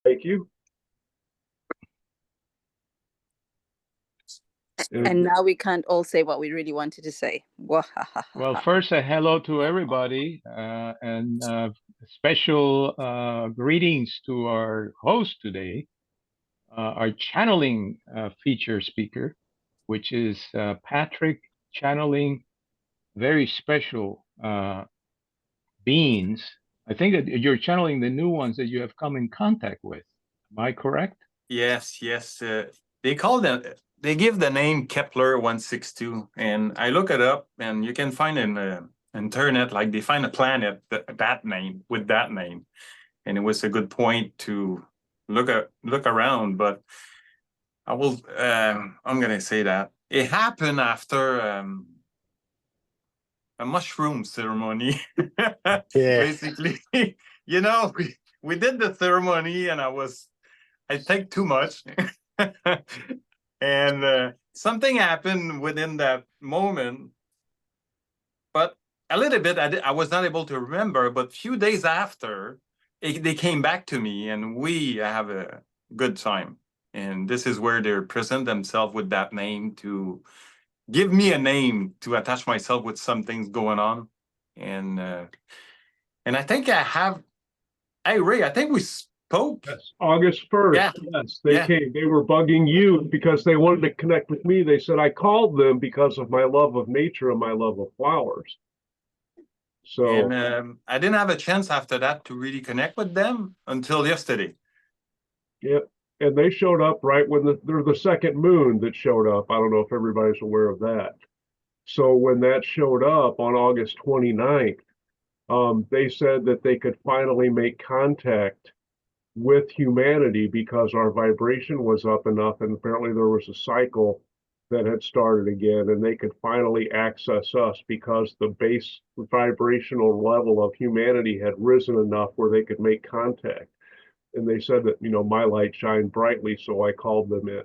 Thank you. And now we can't all say what we really wanted to say. Well, first, a hello to everybody, and special greetings to our host today, our channeling feature speaker, which is Patrick, channeling very special beings. I think that you're channeling the new ones that you have come in contact with. Am I correct? Yes. They call them. They give the name Kepler-162, and I look it up, and you can find in the internet, like they find a planet that name with that name, and it was a good point to look around. But I will. I'm gonna say that it happened after a mushroom ceremony. Yeah. Basically, we did the ceremony, and I think too much. And something happened within that moment, but a little bit I was not able to remember. But a few days after, they came back to me, and we have a good time. And this is where they present themselves with that name to give me a name to attach myself with some things going on. And I think I have. Hey, Ray, I think we spoke. Yes, August 1st. Yeah. Yes, they came. They were bugging you because they wanted to connect with me. They said I called them because of my love of nature and my love of flowers. So, And I didn't have a chance after that to really connect with them until yesterday. yeah. And they showed up right when they're the second moon that showed up. I don't know if everybody's aware of that. So when that showed up on August 29th, they said that they could finally make contact with humanity because our vibration was up enough, and apparently there was a cycle that had started again, and they could finally access us because the base vibrational level of humanity had risen enough where they could make contact. And they said that, my light shined brightly, so I called them in.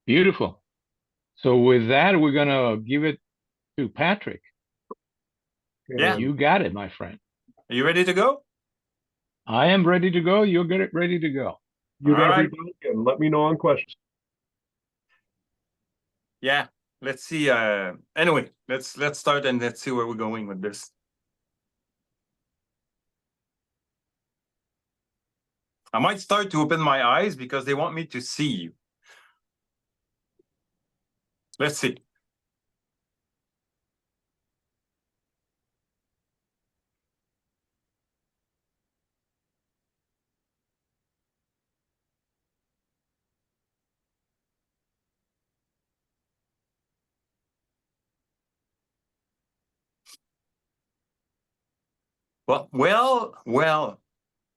Beautiful. So with that, we're gonna give it to Patrick. Yeah. You got it, my friend. Are you ready to go? I am ready to go. You'll get it ready to go. You got right. everybody, and let me know on questions. Yeah. Let's see. Anyway, let's start and let's see where we're going with this. I might start to open my eyes because they want me to see you. Let's see. Well,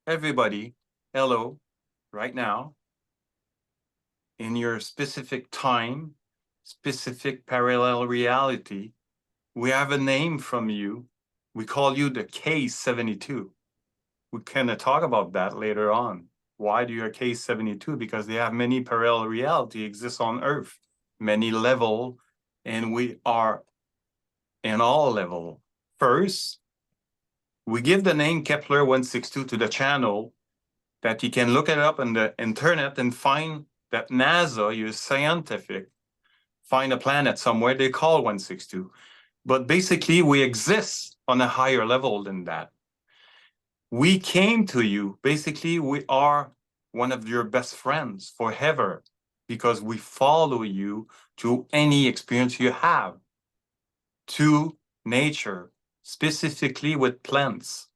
everybody, hello, right now, in your specific time, specific parallel reality, we have a name from you. We call you the Case 72. We can talk about that later on. Why do you Case 72? Because they have many parallel reality exists on Earth, many level, and we are in all level. First, we give the name Kepler-162 to the channel that you can look it up on the internet and find that NASA, you're scientific, find a planet somewhere they call 162. But basically, we exist on a higher level than that. We came to you, basically, we are one of your best friends forever because we follow you to any experience you have, to nature, specifically with plants.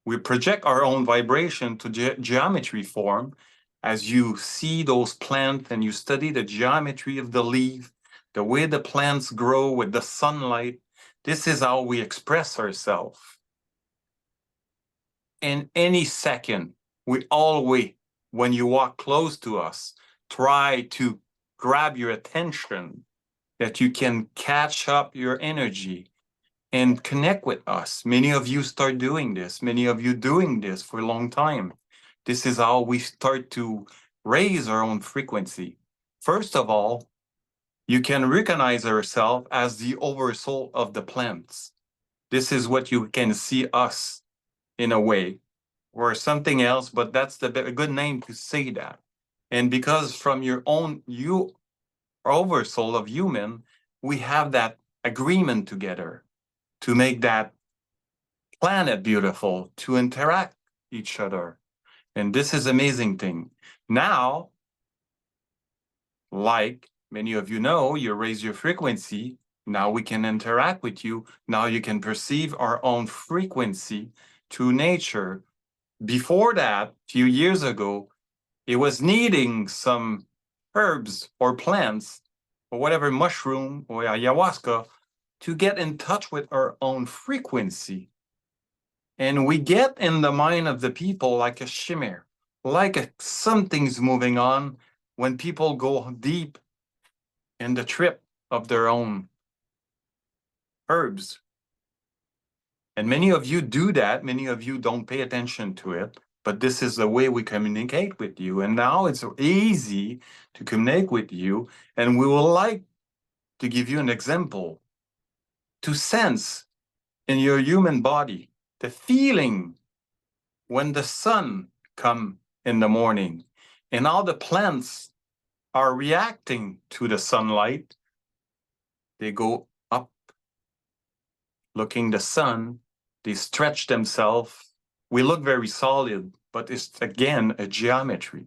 We project our own vibration to geometry form as you see those plants and you study the geometry of the leaf, the way the plants grow with the sunlight. This is how we express ourselves. In any second, we always, when you walk close to us, try to grab your attention, that you can catch up your energy and connect with us. Many of you start doing this. Many of you doing this for a long time. This is how we start to raise our own frequency. First of all, you can recognize yourself as the oversoul of the plants. This is what you can see us in a way. or something else, but that's a good name to say that. And because from your own, you oversoul of human, we have that agreement together to make that planet beautiful, to interact each other. And this is amazing thing. Now, like many of you know, you raise your frequency. Now we can interact with you. Now you can perceive our own frequency to nature. Before that, a few years ago, it was needing some herbs or plants or whatever, mushroom or ayahuasca, to get in touch with our own frequency. And we get in the mind of the people like a shimmer, like something's moving on when people go deep in the trip of their own herbs. And many of you do that. Many of you don't pay attention to it, but this is the way we communicate with you. And now it's easy to communicate with you. And we would like to give you an example to sense in your human body the feeling when the sun comes in the morning and all the plants are reacting to the sunlight. They go up looking the sun, they stretch themselves. We look very solid, but it's again a geometry.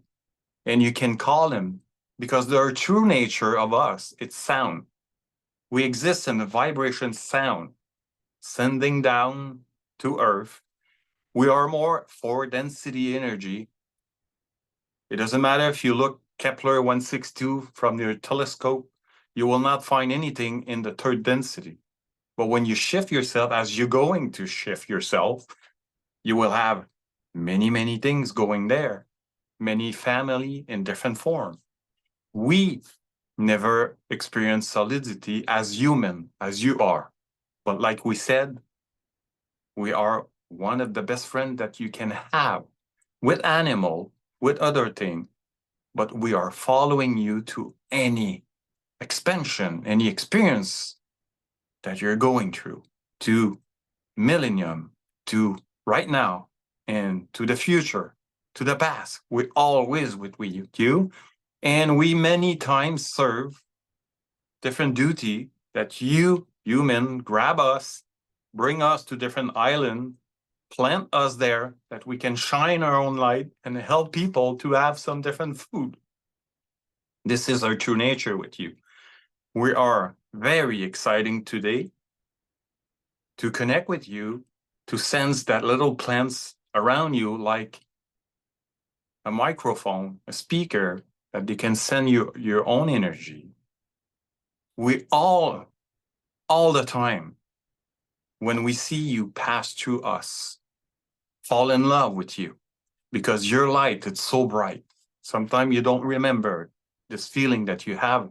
And you can call them, because the true nature of us, it's sound. We exist in a vibration sound, sending down to earth. We are more for density energy. It doesn't matter if you look Kepler-162 from your telescope, you will not find anything in the third density. But when you shift yourself, as you're going to shift yourself, you will have many, many things going there, many family in different form. We never experience solidity as human, as you are. But like we said, we are one of the best friends that you can have with animal, with other things, but we are following you to any expansion, any experience that you're going through, to millennium, to right now, and to the future, to the past. We're always with you, and we many times serve different duty that you, human, grab us, bring us to different island, plant us there, that we can shine our own light and help people to have some different food. This is our true nature with you. We are very exciting today to connect with you, to sense that little plants around you like a microphone, a speaker, that they can send you your own energy. We all the time, when we see you pass through us, fall in love with you, because your light is so bright. Sometimes you don't remember this feeling that you have,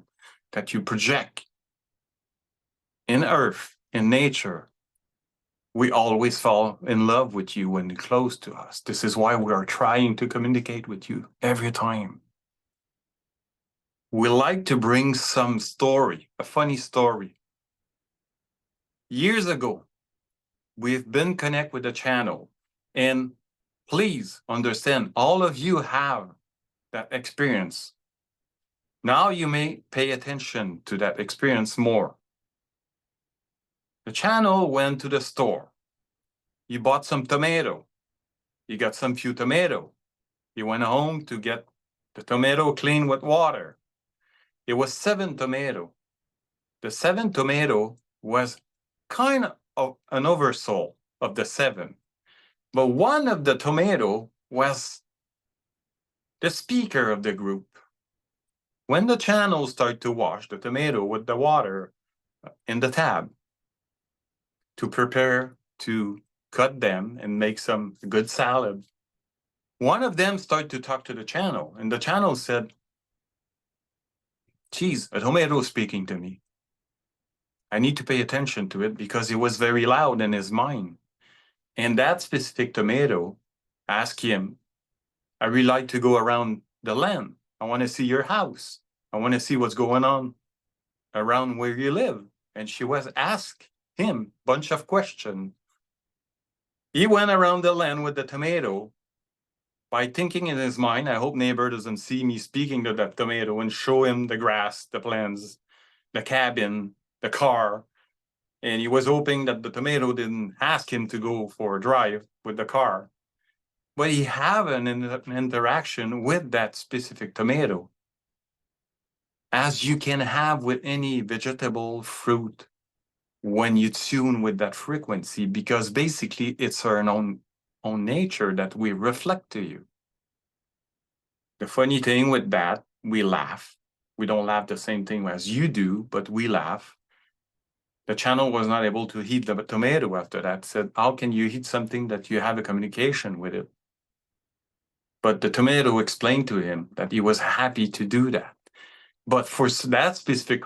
that you project in earth, in nature. We always fall in love with you when you're close to us. This is why we are trying to communicate with you every time. We like to bring some story, a funny story. Years ago, we've been connect with the channel, and please understand, all of you have that experience. Now you may pay attention to that experience more. The channel went to the store. You bought some tomato. You got some few tomato. You went home to get the tomato clean with water. It was 7 tomato. The 7 tomato was kind of an oversoul of the 7. But one of the tomato was the speaker of the group. When the channel started to wash the tomato with the water in the tab to prepare to cut them and make some good salad, one of them started to talk to the channel, and the channel said, geez, a tomato is speaking to me. I need to pay attention to it, because it was very loud in his mind. And that specific tomato asked him, I really like to go around the land. I want to see your house. I want to see what's going on around where you live. And she was asked him a bunch of questions. He went around the land with the tomato, by thinking in his mind, I hope neighbor doesn't see me speaking to that tomato and show him the grass, the plants, the cabin, the car. And he was hoping that the tomato didn't ask him to go for a drive with the car. But he have an interaction with that specific tomato, as you can have with any vegetable, fruit, when you tune with that frequency, because basically it's our own nature that we reflect to you. The funny thing with that, we laugh. We don't laugh the same thing as you do, but we laugh. The channel was not able to heat the tomato after that. Said, how can you heat something that you have a communication with it? But the tomato explained to him that he was happy to do that. But for that specific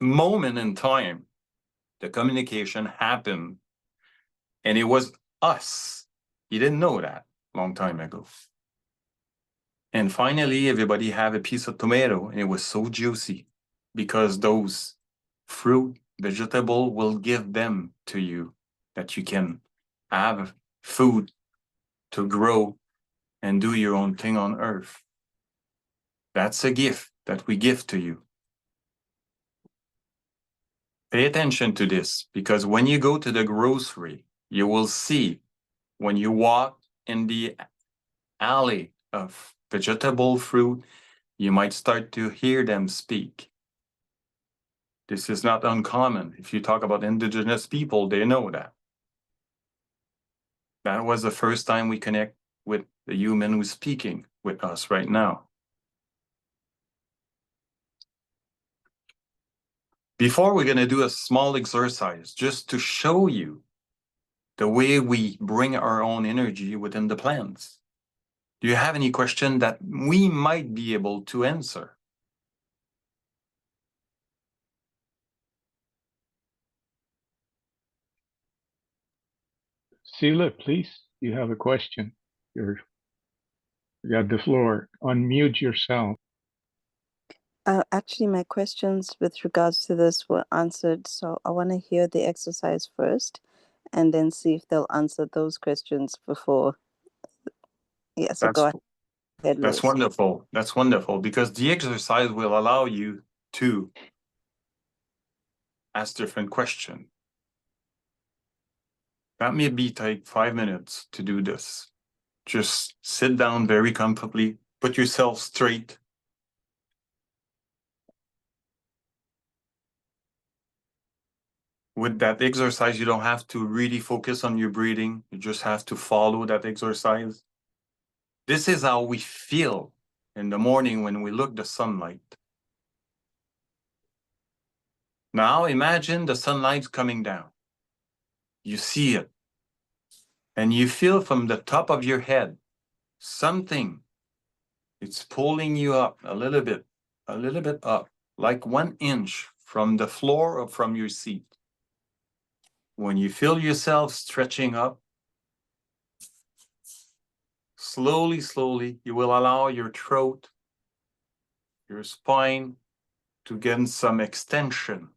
moment in time, the communication happened, and it was us. He didn't know that long time ago. And finally, everybody had a piece of tomato, and it was so juicy because those fruit, vegetable will give them to you, that you can have food to grow and do your own thing on earth. That's a gift that we give to you. Pay attention to this, because when you go to the grocery, you will see when you walk in the alley of vegetable fruit, you might start to hear them speak. This is not uncommon. If you talk about indigenous people, they know that. That was the first time we connect with the human who's speaking with us right now. Before, we're going to do a small exercise just to show you the way we bring our own energy within the plants. Do you have any question that we might be able to answer? Sheila, please, you have a question. You got the floor. Unmute yourself. Actually, my questions with regards to this were answered, so I want to hear the exercise first and then see if they'll answer those questions before. Yeah, so go ahead, That's Louis. wonderful. That's wonderful, because the exercise will allow you to ask different questions. That may be take 5 minutes to do this. Just sit down very comfortably, put yourself straight. With that exercise, you don't have to really focus on your breathing. You just have to follow that exercise. This is how we feel in the morning when we look at the sunlight. Now imagine the sunlight coming down. You see it. And you feel from the top of your head, something, it's pulling you up a little bit up, like 1 inch from the floor or from your seat. When you feel yourself stretching up, slowly, slowly, you will allow your throat, your spine to get some extension.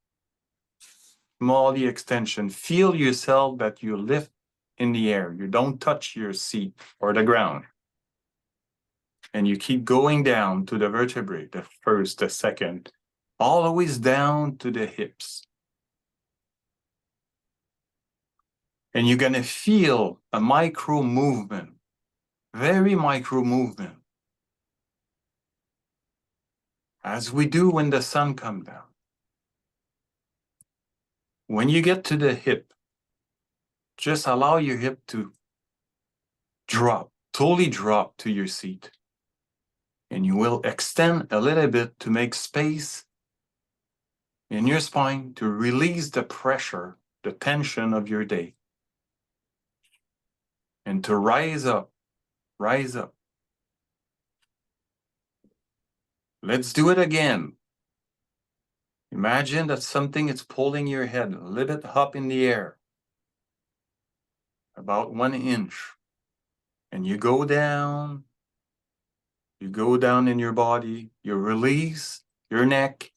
Small extension. Feel yourself that you lift in the air. You don't touch your seat or the ground. And you keep going down to the vertebrae, the first, the second, always down to the hips. And you're going to feel a micro movement, very micro movement, as we do when the sun comes down. When you get to the hip, just allow your hip to drop, totally drop to your seat. And you will extend a little bit to make space in your spine to release the pressure, the tension of your day. And to rise up, rise up. Let's do it again. Imagine that something is pulling your head a little bit up in the air, about 1 inch. And you go down in your body, you release your neck,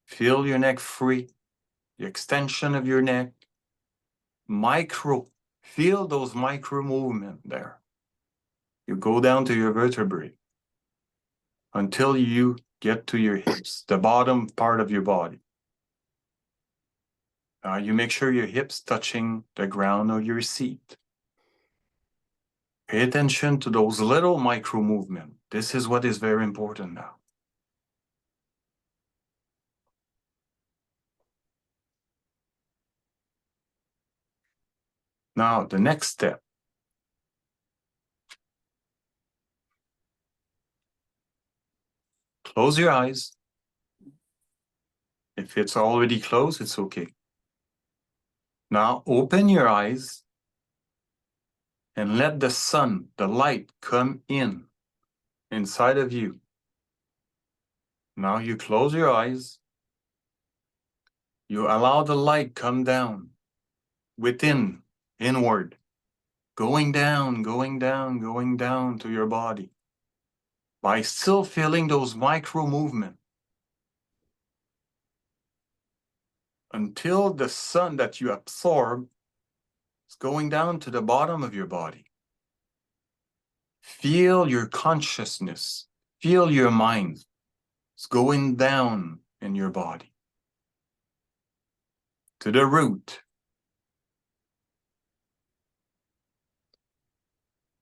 feel your neck free, the extension of your neck, micro, feel those micro movements there. You go down to your vertebrae until you get to your hips, the bottom part of your body. You make sure your hips touching the ground of your seat. Pay attention to those little micro movements. This is what is very important now. Now, the next step. Close your eyes. If it's already closed, it's okay. Now, open your eyes and let the sun, the light, come in inside of you. Now you close your eyes. You allow the light come down within, inward, going down, going down, going down to your body by still feeling those micro movements until the sun that you absorb is going down to the bottom of your body. Feel your consciousness, feel your mind. It's going down in your body to the root.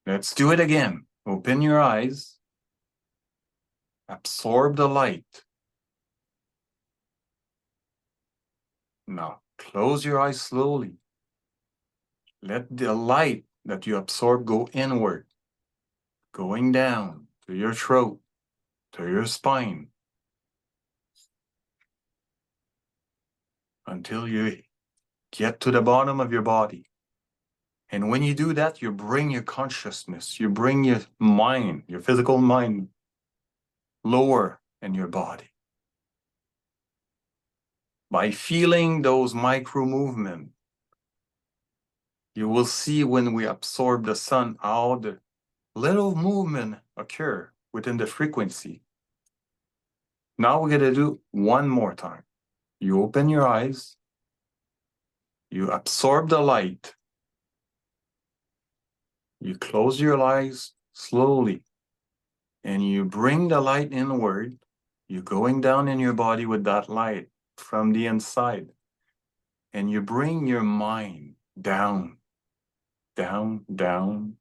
Let's do it again. Open your eyes. Absorb the light. Now close your eyes slowly. Let the light that you absorb go inward, going down to your throat, to your spine, until you get to the bottom of your body. And when you do that, you bring your consciousness, you bring your mind, your physical mind, lower in your body. By feeling those micro movements, you will see when we absorb the sun, how the little movement occur within the frequency. Now we're going to do one more time. You open your eyes, you absorb the light, you close your eyes slowly, and you bring the light inward. You're going down in your body with that light from the inside, and you bring your mind down, down, down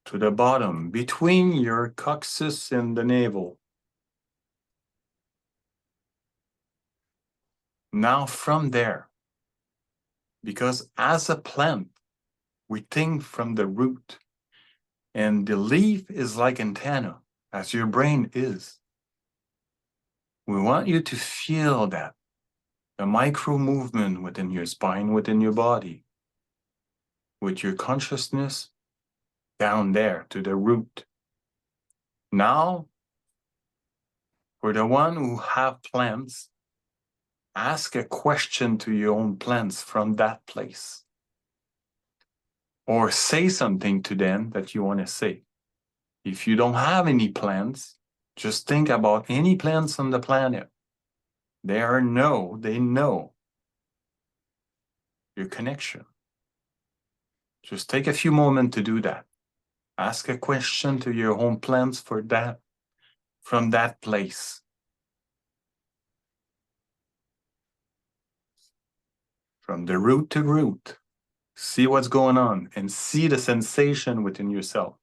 to the bottom, between your coccyx and the navel. Now from there, because as a plant, we think from the root, and the leaf is like antenna, as your brain is. We want you to feel that, the micro movement within your spine, within your body, with your consciousness down there to the root. Now, for the one who have plants, ask a question to your own plants from that place. Or say something to them that you want to say. If you don't have any plants, just think about any plants on the planet. They know your connection. Just take a few moments to do that. Ask a question to your own plants for that, from that place. From the root to root. See what's going on and see the sensation within yourself.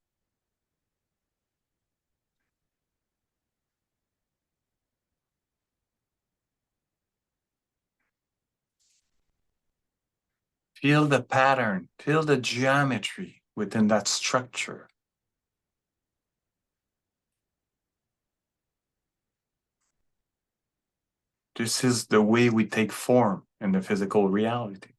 Feel the pattern, feel the geometry within that structure. This is the way we take form in the physical reality.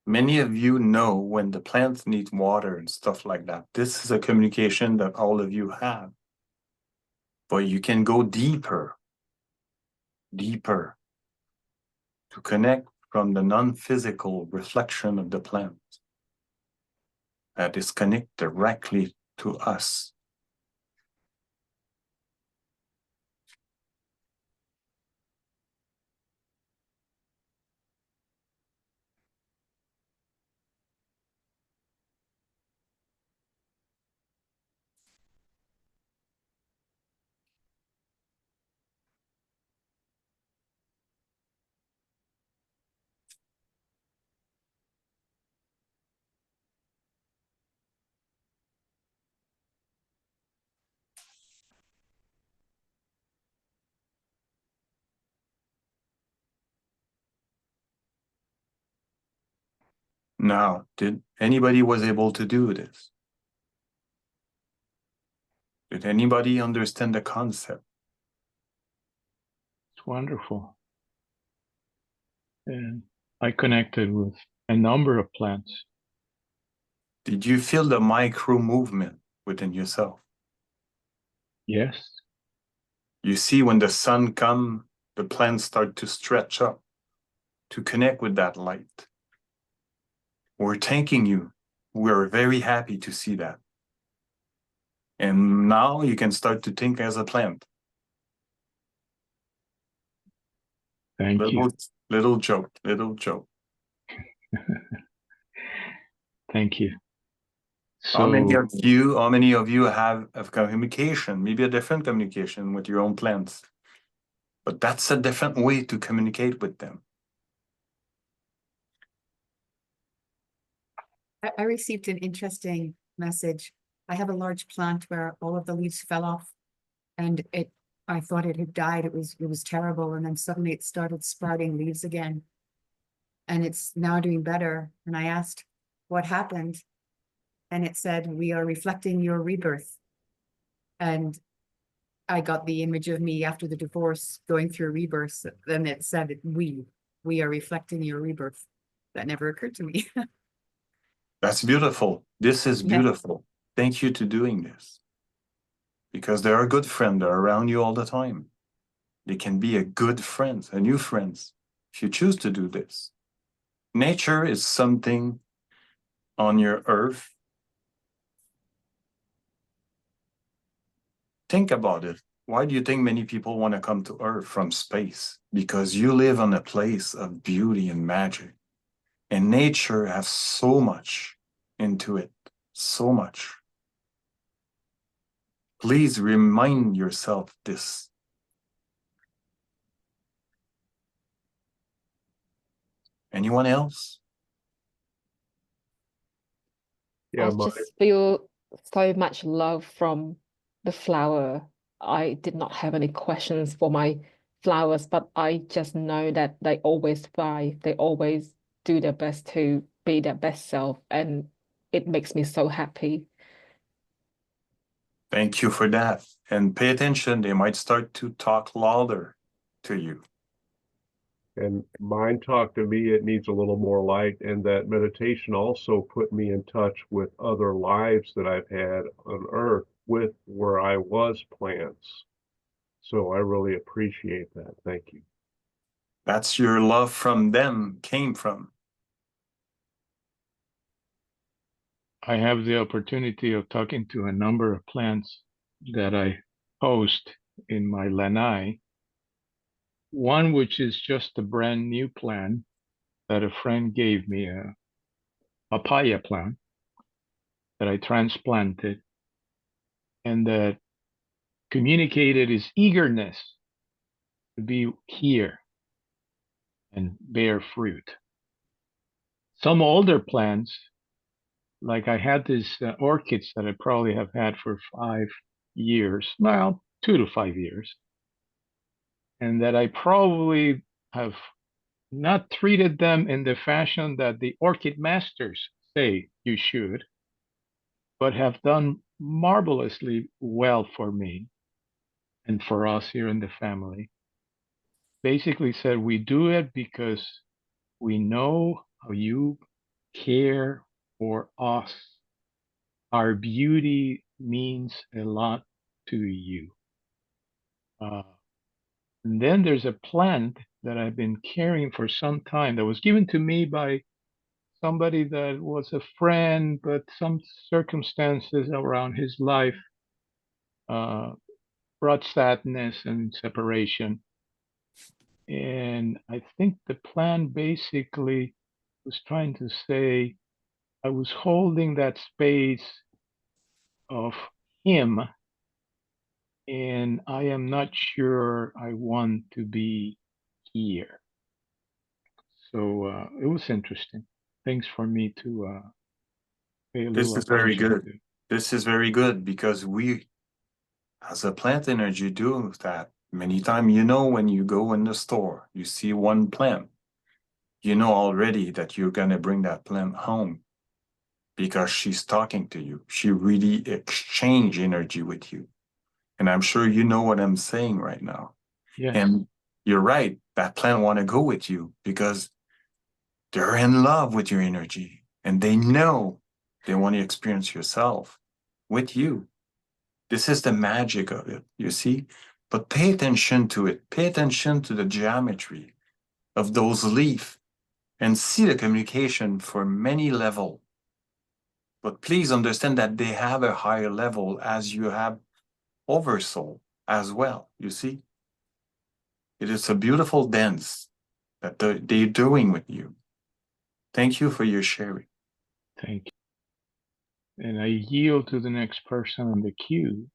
Many of you know when the plants need water and stuff like that. This is a communication that all of you have. But you can go deeper to connect from the non-physical reflection of the plant that is connect directly to us. Now, did anybody was able to do this? Did anybody understand the concept? It's wonderful. And I connected with a number of plants. Did you feel the micro movement within yourself? Yes, You see when the sun comes, the plants start to stretch up to connect with that light. We're thanking you. We're very happy to see that. And now you can start to think as a plant. thank you. Little joke. Thank you. How many So of you have communication, maybe a different communication with your own plants? But that's a different way to communicate with them. I received an interesting message. I have a large plant where all of the leaves fell off, and I thought it had died. It was terrible, and then suddenly it started sprouting leaves again, and it's now doing better. And I asked what happened, and it said, "We are reflecting your rebirth." And I got the image of me after the divorce going through rebirth. Then it said, "We are reflecting your rebirth." That never occurred to me. That's beautiful. This is Yeah. beautiful. Thank you to doing this. Because there are good friends that are around you all the time. They can be a good friend, a new friends, if you choose to do this. Nature is something on your earth. Think about it. Why do you think many people want to come to Earth from space? Because you live on a place of beauty and magic. And nature has so much into it, so much. Please remind yourself this. Anyone else? Yeah, I just feel so much love from the flower. I did not have any questions for my flowers, but I just know that they always thrive. They always do their best to be their best self, and it makes me so happy. Thank you for that. And pay attention, they might start to talk louder to you. and mine talk to me, it needs a little more light. And that meditation also put me in touch with other lives that I've had on Earth with where I was plants. So I really appreciate that. Thank you. That's your love from them came from. I have the opportunity of talking to a number of plants that I host in my lanai. One which is just a brand new plant that a friend gave me, a papaya plant that I transplanted and that communicated his eagerness to be here and bear fruit. Some older plants, like I had these orchids that I probably have had for 5 years, well, 2 to 5 years, and that I probably have not treated them in the fashion that the orchid masters say you should, but have done marvelously well for me and for us here in the family. Basically said we do it because we know how you care for us. Our beauty means a lot to you. And then there's a plant that I've been caring for some time that was given to me by somebody that was a friend, but some circumstances around his life brought sadness and separation. And I think the plant basically was trying to say, I was holding that space of him, and I am not sure I want to be here. So it was interesting. Things for me to pay a This little is very attention good. to. This is very good because we, as a plant energy, do that many times. You know, when you go in the store, you see one plant, you know already that you're going to bring that plant home because she's talking to you. She really exchange energy with you. And I'm sure you know what I'm saying right now. Yes. And you're right, that plant want to go with you because they're in love with your energy and they know they want to experience yourself with you. This is the magic of it, you see? But pay attention to it. Pay attention to the geometry of those leaves and see the communication for many levels. But please understand that they have a higher level as you have oversoul as well, you see? It is a beautiful dance that they're doing with you. Thank you for your sharing. Thank you. And I yield to the next person on the queue,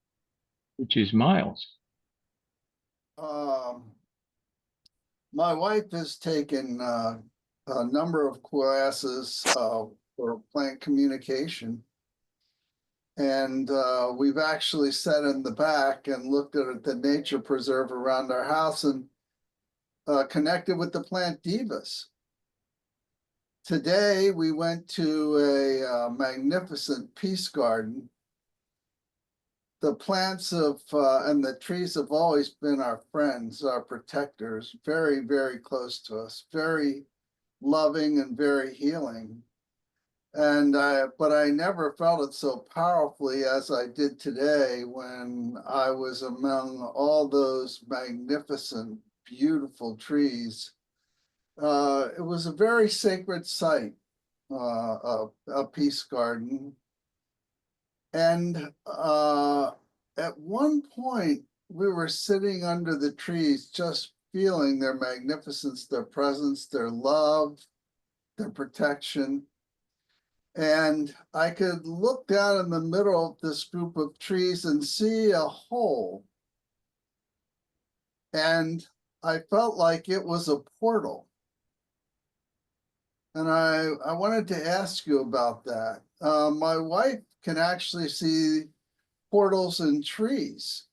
which is Miles. My wife has taken a number of classes for plant communication. And we've actually sat in the back and looked at the nature preserve around our house and connected with the plant divas. Today, we went to a magnificent peace garden. The plants and the trees have always been our friends, our protectors, very, very close to us, very loving and very healing. But I never felt it so powerfully as I did today when I was among all those magnificent, beautiful trees. It was a very sacred site, a peace garden. And at one point, we were sitting under the trees, just feeling their magnificence, their presence, their love, their protection. And I could look down in the middle of this group of trees and see a hole. And I felt like it was a portal. And I wanted to ask you about that. My wife can actually see portals in trees.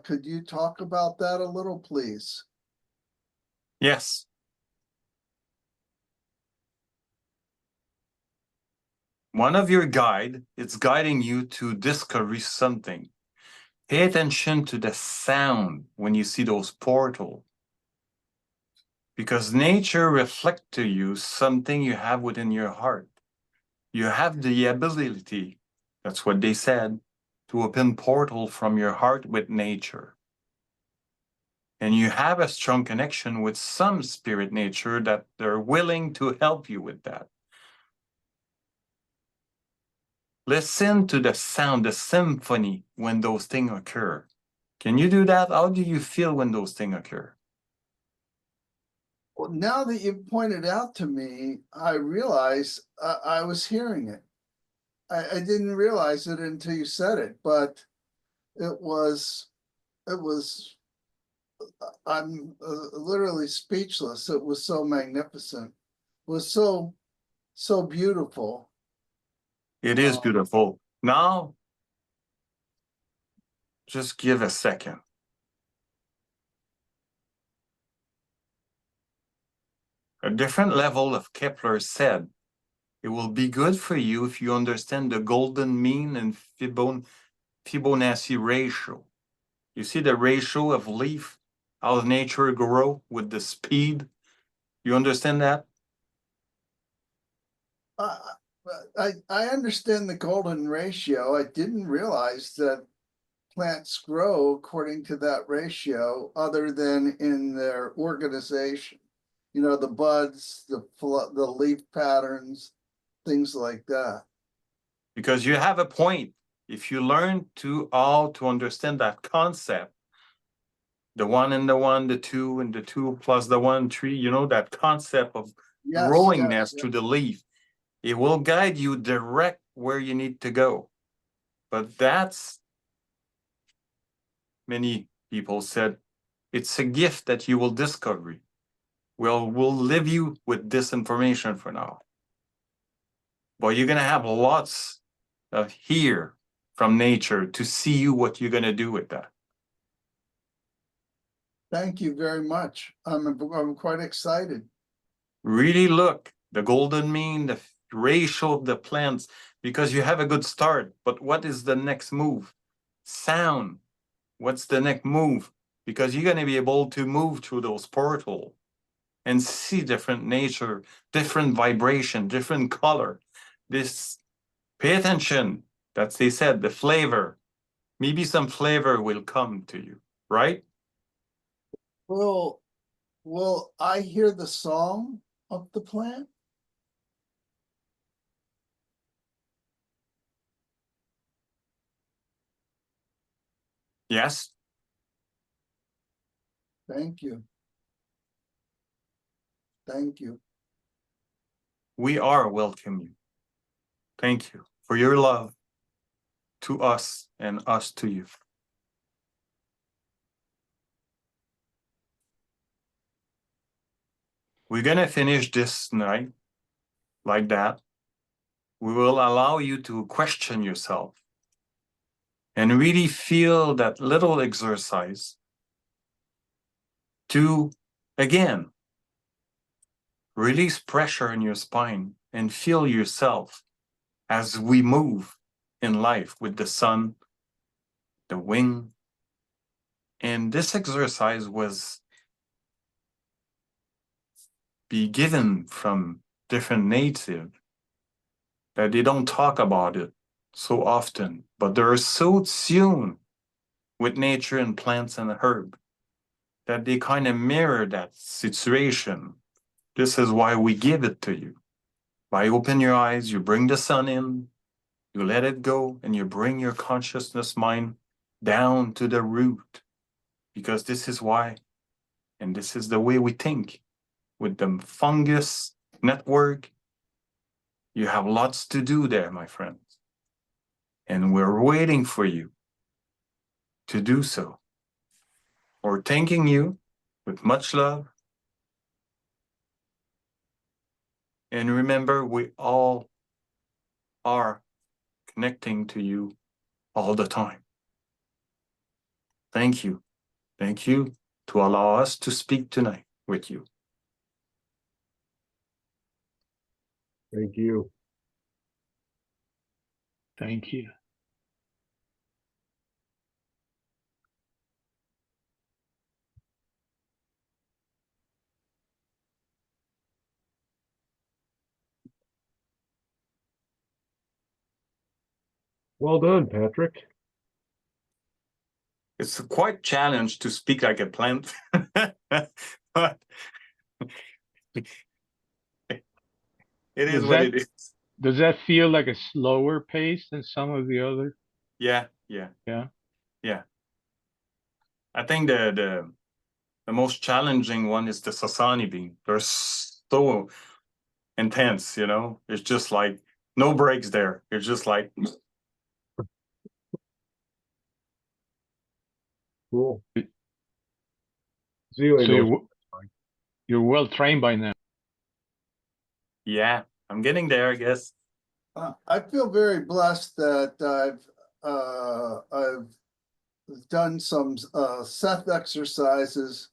Could you talk about that a little, please? Yes. One of your guide is guiding you to discover something. Pay attention to the sound when you see those portals. Because nature reflects to you something you have within your heart. You have the ability, that's what they said, to open portal from your heart with nature. And you have a strong connection with some spirit nature that they're willing to help you with that. Listen to the sound, the symphony when those things occur. Can you do that? How do you feel when those things occur? Well, now that you've pointed out to me, I realize I was hearing it. I didn't realize it until you said it, but I'm literally speechless. It was so magnificent. It was so beautiful. It is beautiful. Now, just give a second. A different level of Kepler said, it will be good for you if you understand the golden mean and Fibonacci ratio. You see the ratio of leaf, how nature grow with the speed. You understand that? Uh, I understand the golden ratio. I didn't realize that plants grow according to that ratio other than in their organization. You know, the buds, the leaf patterns, things like that. Because you have a point. If you learn to understand that concept, the one and the one, the two and the two plus the 1, 3, you know, that concept of Yes, growingness yes. to the leaf, it will guide you direct where you need to go. But that's, many people said, it's a gift that you will discover. We'll leave you with this information for now. But you're gonna have lots of here from nature to see you what you're gonna do with that. Thank you very much. I'm quite excited. Really look, the golden mean, the ratio of the plants, because you have a good start. But what is the next move? Sound. What's the next move? Because you're going to be able to move through those portals and see different nature, different vibration, different color. This, pay attention. That's they said, the flavor. Maybe some flavor will come to you, right? Will I hear the song of the plant? Yes. Thank you. Thank you. We are welcome you. Thank you for your love to us and us to you. We're gonna finish this night like that. We will allow you to question yourself and really feel that little exercise to, again, release pressure in your spine and feel yourself as we move in life with the sun, the wind. And this exercise was be given from different native that they don't talk about it so often, but they're so tuned with nature and plants and herb that they kind of mirror that situation. This is why we give it to you. By open your eyes, you bring the sun in, you let it go, and you bring your consciousness mind down to the root. Because this is why, and this is the way we think. With the fungus network, you have lots to do there, my friends. And we're waiting for you to do so. We're thanking you with much love. And remember, we all are connecting to you all the time. Thank you. Thank you to allow us to speak tonight with you. Thank you. Thank you. Well done, Patrick. It's quite a challenge to speak like a plant, but it is what it is. Does that feel like a slower pace than some of the other? Yeah. I think the most challenging one is the Sasani bean. They're so intense, you know. It's just like no breaks there. It's just like Cool. So Zealand knows. you're well trained by now. yeah, I'm getting there, I guess. I feel very blessed that I've done some Seth exercises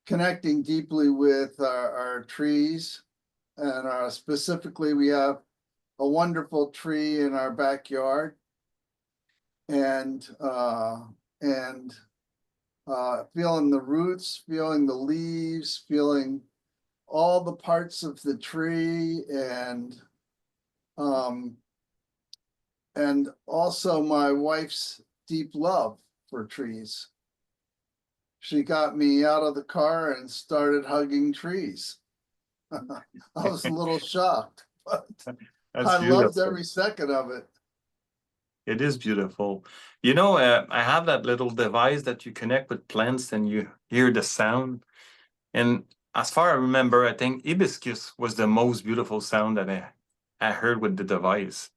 connecting deeply with our trees, and specifically we have a wonderful tree in our backyard, and feeling the roots, feeling the leaves, feeling all the parts of the tree, and also my wife's deep love for trees. She got me out of the car and started hugging trees. I was a little shocked, but That's I loved beautiful. every second of it. It is beautiful. I have that little device that you connect with plants and you hear the sound. And as far as I remember, I think hibiscus was the most beautiful sound that I heard with the device.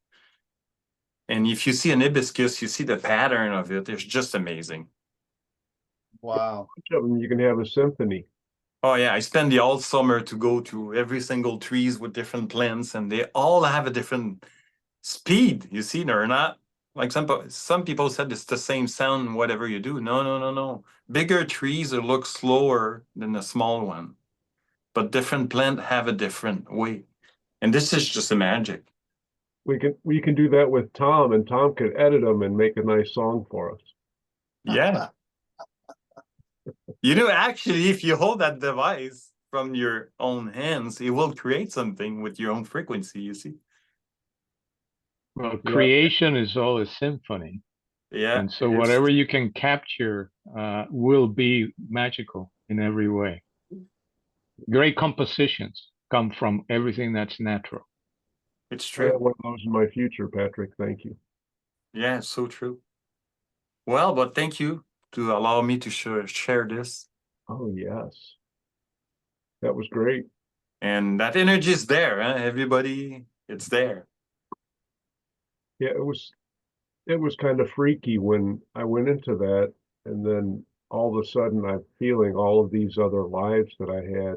And if you see an hibiscus, you see the pattern of it. It's just amazing. Wow. Each of them, you can have a symphony. Oh yeah, I spend the all summer to go to every single trees with different plants, and they all have a different speed. You see, they're not like some people said it's the same sound whatever you do. No. Bigger trees will look slower than a small one, but different plant have a different way, and this is just a magic. We can do that with Tom, and Tom could edit them and make a nice song for us. Yeah. Actually, if you hold that device from your own hands, it will create something with your own frequency, you see? Well, Yeah. creation is all a symphony. Yeah. And so it is. whatever you can capture will be magical in every way. Great compositions come from everything that's natural. It's I have true. one of those in my future, Patrick. Thank you. Yeah, so true. Well, but thank you to allow me to share this. Oh, yes. That was great. And that energy is there, huh? Everybody, it's there. Yeah, it was kind of freaky when I went into that, and then all of a sudden I'm feeling all of these other lives that I had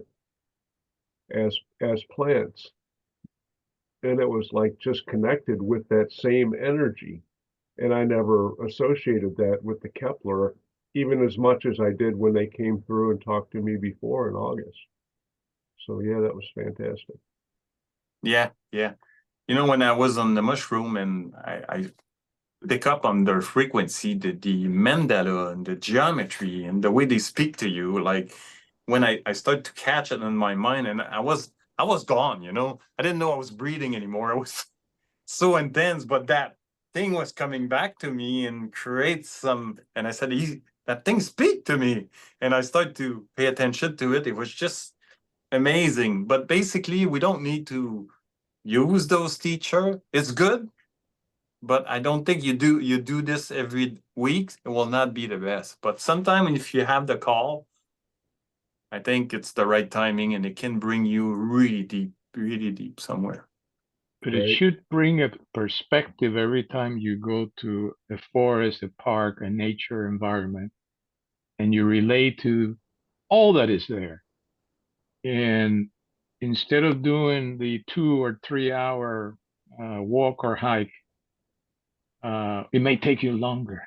as plants. And it was like just connected with that same energy. And I never associated that with the Kepler, even as much as I did when they came through and talked to me before in August. So yeah, that was fantastic. Yeah. When I was on the mushroom and I pick up on their frequency, the mandala and the geometry and the way they speak to you, like when I started to catch it in my mind, and I was gone, I didn't know I was breathing anymore. It was so intense, but that thing was coming back to me and create some, and I said, that thing speak to me. And I started to pay attention to it. It was just amazing. But basically, we don't need to use those teacher. It's good, but I don't think you do this every week, it will not be the best. But sometime if you have the call, I think it's the right timing and it can bring you really deep somewhere. But it Right. should bring a perspective every time you go to a forest, a park, a nature environment, and you relate to all that is there. And instead of doing the 2 or 3 hour walk or hike, it may take you longer.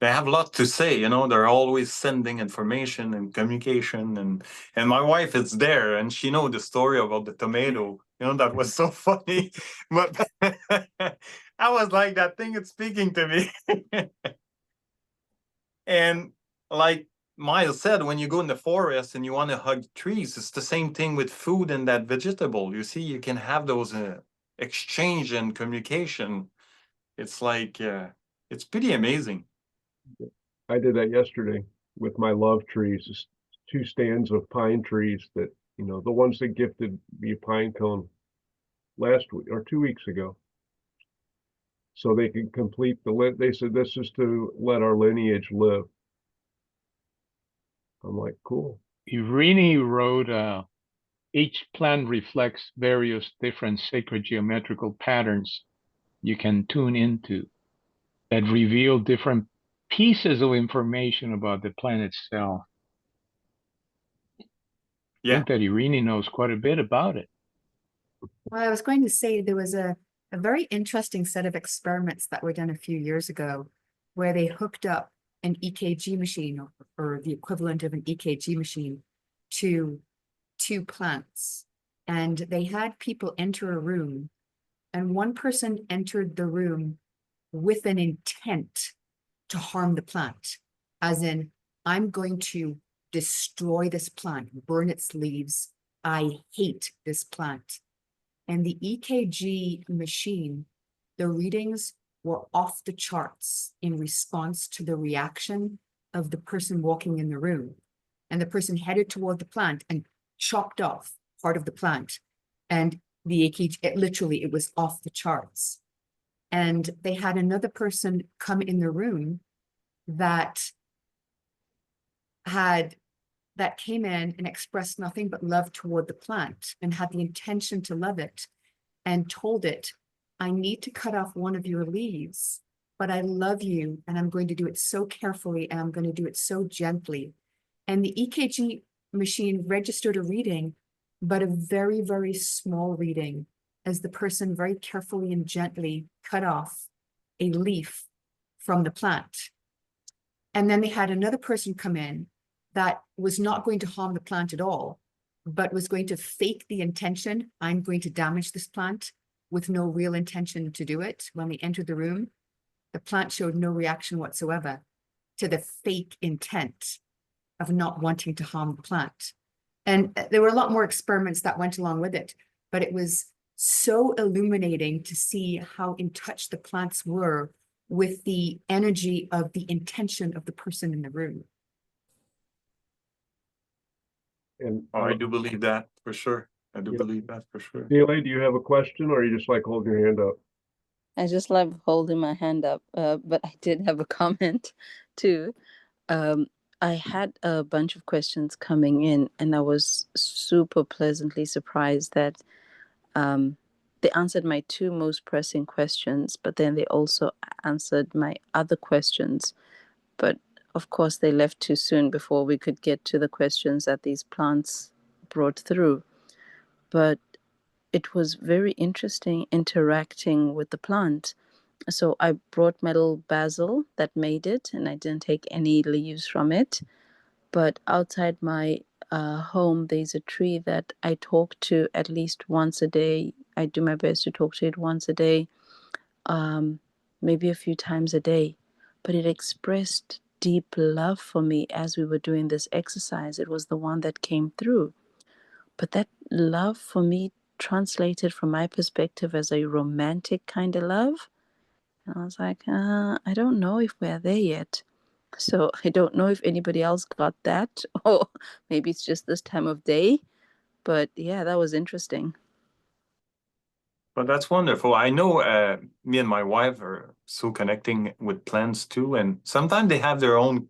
They have a lot to say, they're always sending information and communication, and my wife is there and she knows the story about the tomato, that was so funny. But I was like, that thing is speaking to me. And like Miles said, when you go in the forest and you want to hug trees, it's the same thing with food and that vegetable. You see, you can have those exchange and communication. It's like, it's pretty amazing. I did that yesterday with my love trees, 2 stands of pine trees that, the ones that gifted me a pine cone last week or 2 weeks ago. So they can complete they said this is to let our lineage live. I'm like, cool. Irini wrote, each plant reflects various different sacred geometrical patterns you can tune into that reveal different pieces of information about the plant itself. I think that Irini knows quite a bit about it. Well, I was going to say there was a very interesting set of experiments that were done a few years ago where they hooked up an EKG machine or the equivalent of an EKG machine to 2 plants. And they had people enter a room, and one person entered the room with an intent to harm the plant. as in, I'm going to destroy this plant, burn its leaves. I hate this plant. And the EKG machine, the readings were off the charts in response to the reaction of the person walking in the room. And the person headed toward the plant and chopped off part of the plant. And the EKG, it was off the charts. And they had another person come in the room that came in and expressed nothing but love toward the plant and had the intention to love it, and told it, I need to cut off one of your leaves, but I love you and I'm going to do it so carefully and I'm going to do it so gently. And the EKG machine registered a reading, but a very, very small reading, as the person very carefully and gently cut off a leaf from the plant. And then they had another person come in that was not going to harm the plant at all, but was going to fake the intention, I'm going to damage this plant, with no real intention to do it. When they entered the room, the plant showed no reaction whatsoever to the fake intent of not wanting to harm the plant. And there were a lot more experiments that went along with it, but it was so illuminating to see how in touch the plants were with the energy of the intention of the person in the room. And I do believe that for sure. I do Yeah. believe that for sure. Neely, do you have a question, or you just like holding your hand up? I just love holding my hand up, but I did have a comment too. I had a bunch of questions coming in, and I was super pleasantly surprised that they answered my two most pressing questions, but then they also answered my other questions. But of course, they left too soon before we could get to the questions that these plants brought through. But it was very interesting interacting with the plant. So I brought my little basil that made it, and I didn't take any leaves from it. But outside my home, there's a tree that I talk to at least once a day. I do my best to talk to it once a day, maybe a few times a day. But it expressed deep love for me as we were doing this exercise. It was the one that came through. But that love for me translated from my perspective as a romantic kind of love. And I was like, I don't know if we're there yet. So I don't know if anybody else got that, or maybe it's just this time of day. But yeah, that was interesting. But that's wonderful. I know me and my wife are so connecting with plants too. And sometimes they have their own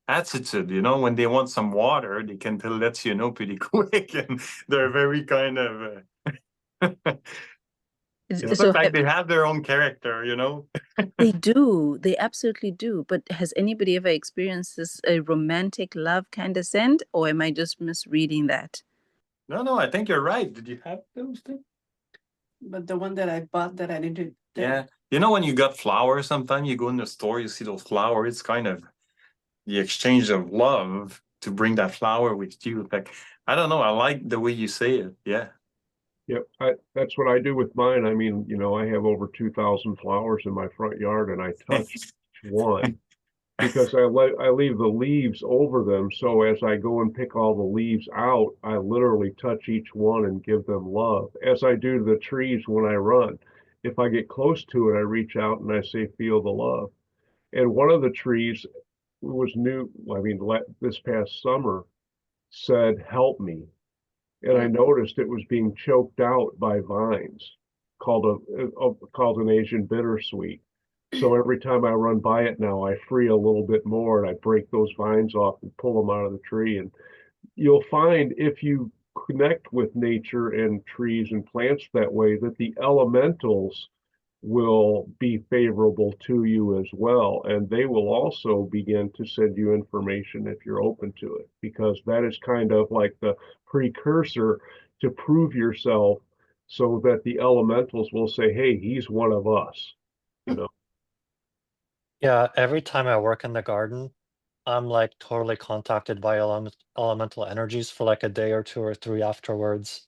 attitude, you know, when they want some water, they can let you know pretty quick. And they're very kind of, it looks So like they have their own character, you know? they do. They absolutely do. But has anybody ever experienced this a romantic love kind of scent, or am I just misreading that? No, I think you're right. Did you have those things? But the one that I bought that I didn't. Yeah. You know, when you got flowers, sometimes you go in the store, you see those flowers, it's kind of the exchange of love to bring that flower with you. Like, I don't know, I like the way you say it. Yeah. Yep, that's what I do with mine. I mean, you know, I have over 2,000 flowers in my front yard, and I touch each one because I leave the leaves over them. So as I go and pick all the leaves out, I literally touch each one and give them love, as I do to the trees when I run. If I get close to it, I reach out and I say, feel the love. And one of the trees was new, I mean, this past summer said, help me. And I noticed it was being choked out by vines, called called an Asian bittersweet. So every time I run by it now, I free a little bit more and I break those vines off and pull them out of the tree. And you'll find if you connect with nature and trees and plants that way, that the elementals will be favorable to you as well. And they will also begin to send you information if you're open to it, because that is kind of like the precursor to prove yourself, so that the elementals will say, hey, he's one of us, you know. Yeah, every time I work in the garden, I'm like totally contacted by elemental energies for like a day or two or three afterwards.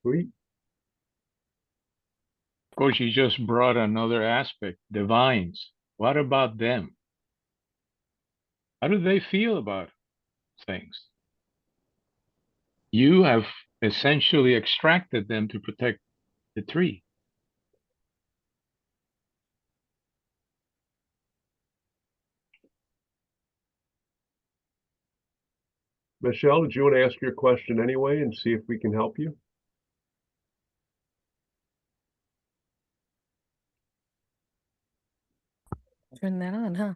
Sweet. Coach, you just brought another aspect, the vines. What about them? How do they feel about things? You have essentially extracted them to protect the tree. Michelle, did you want to ask your question anyway and see if we can help you? Turn that on, huh?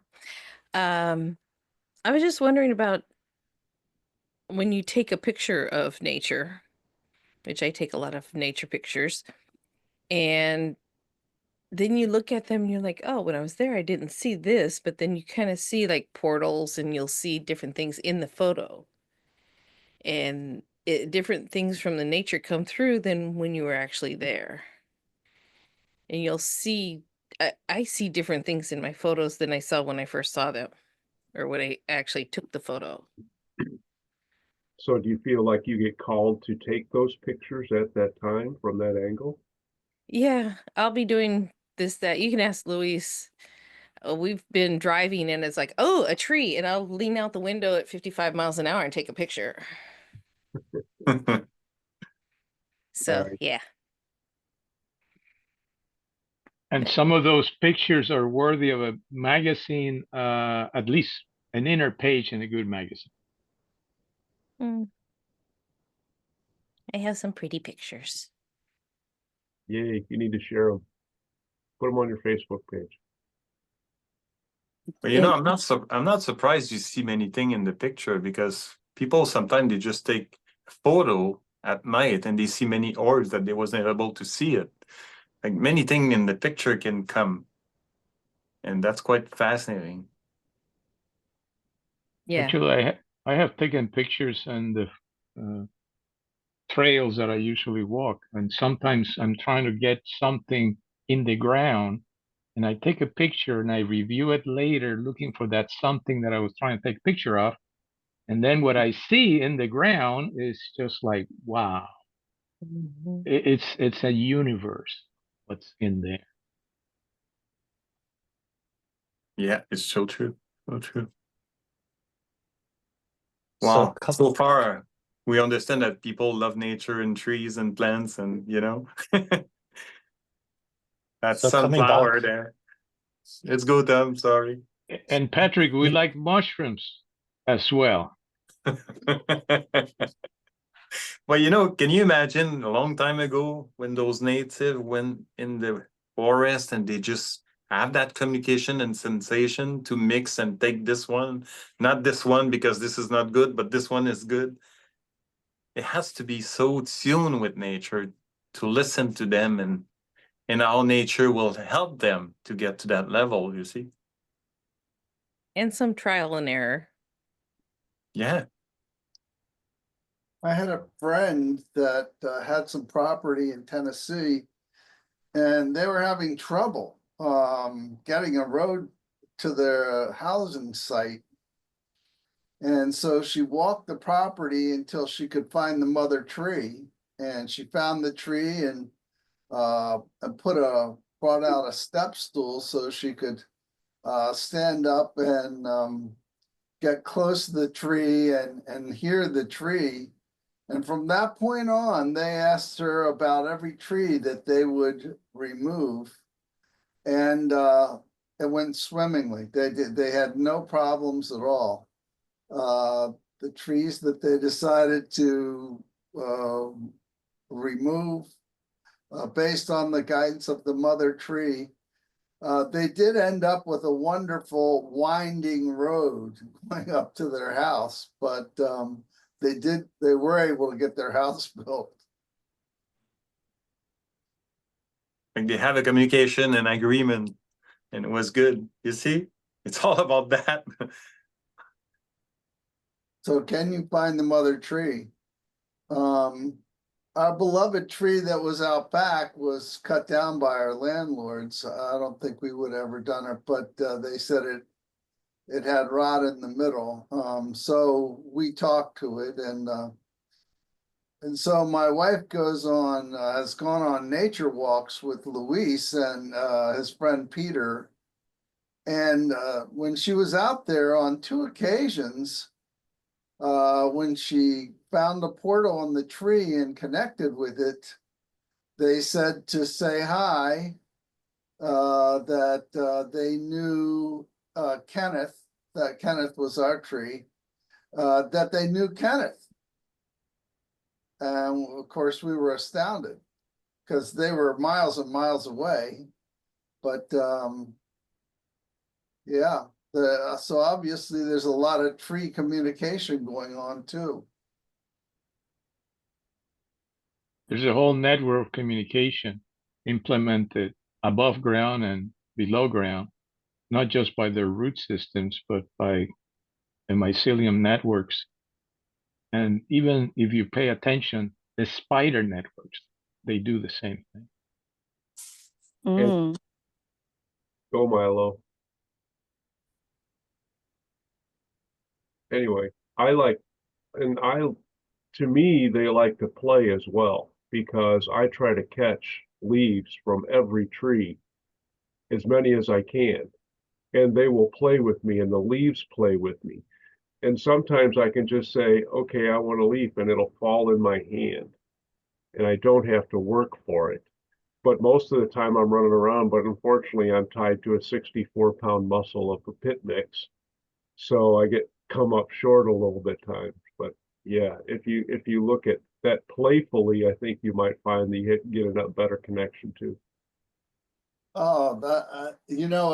I was just wondering about when you take a picture of nature, which I take a lot of nature pictures, and then you look at them and you're like, oh, when I was there, I didn't see this, but then you kind of see like portals and you'll see different things in the photo. And different things from the nature come through than when you were actually there. And you'll see, I see different things in my photos than I saw when I first saw them or when I actually took the photo. So do you feel like you get called to take those pictures at that time from that angle? Yeah, I'll be doing this, that. You can ask Luis. We've been driving and it's like, oh, a tree. And I'll lean out the window at 55 miles an hour and take a picture. So, Right. yeah. And some of those pictures are worthy of a magazine, at least an inner page in a good magazine. I have some pretty pictures. Yay, you need to share them. Put them on your Facebook page. But you know, I'm not surprised you see many things in the picture, because people sometimes they just take a photo at night and they see many orbs that they wasn't able to see it. Like many things in the picture can come, and that's quite fascinating. Yeah. Actually, I have taken pictures and the trails that I usually walk, and sometimes I'm trying to get something in the ground, and I take a picture and I review it later, looking for that something that I was trying to take a picture of, and then what I see in the ground is just like, wow, it's a universe what's in there. Yeah, it's so true. So true. So Wow. So far, we understand that people love nature and trees and plants, and you know, that's So coming sunflower back- there. Let's go, Tom. Sorry. And Patrick, we like mushrooms as well. Well, you know, can you imagine a long time ago when those natives went in the forest and they just have that communication and sensation to mix and take this one, not this one because this is not good, but this one is good. It has to be so tuned with nature to listen to them, and how nature will help them to get to that level, you see? And some trial and error. Yeah. I had a friend that had some property in Tennessee, and they were having trouble getting a road to their housing site. And so she walked the property until she could find the mother tree, and she found the tree and brought out a step stool so she could stand up and get close to the tree and hear the tree. And from that point on, they asked her about every tree that they would remove, and it went swimmingly. They had no problems at all. The trees that they decided to remove, based on the guidance of the mother tree, they did end up with a wonderful winding road going up to their house, but they were able to get their house built. Like they have a communication and agreement, and it was good. You see, it's all about that. So can you find the mother tree? Our beloved tree that was out back was cut down by our landlords. I don't think we would have ever done it, but they said it had rot in the middle. So we talked to it, and so my wife has gone on nature walks with Luis and his friend Peter. And when she was out there on 2 occasions, when she found a portal on the tree and connected with it, they said to say hi, that they knew Kenneth, that Kenneth was our tree, that they knew Kenneth. And of course, we were astounded because they were miles and miles away. But yeah, so obviously there's a lot of tree communication going on too. There's a whole network of communication implemented above ground and below ground, not just by their root systems, but by the mycelium networks. And even if you pay attention, the spider networks, they do the same thing. Mm. Go Milo. Anyway, to me, they like to play as well because I try to catch leaves from every tree, as many as I can, and they will play with me and the leaves play with me. And sometimes I can just say, okay, I want a leaf, and it'll fall in my hand and I don't have to work for it. But most of the time I'm running around, but unfortunately I'm tied to a 64-pound muscle of a pit mix. So I get come up short a little bit times. But yeah, if you look at that playfully, I think you might find that you get a better connection too. Oh,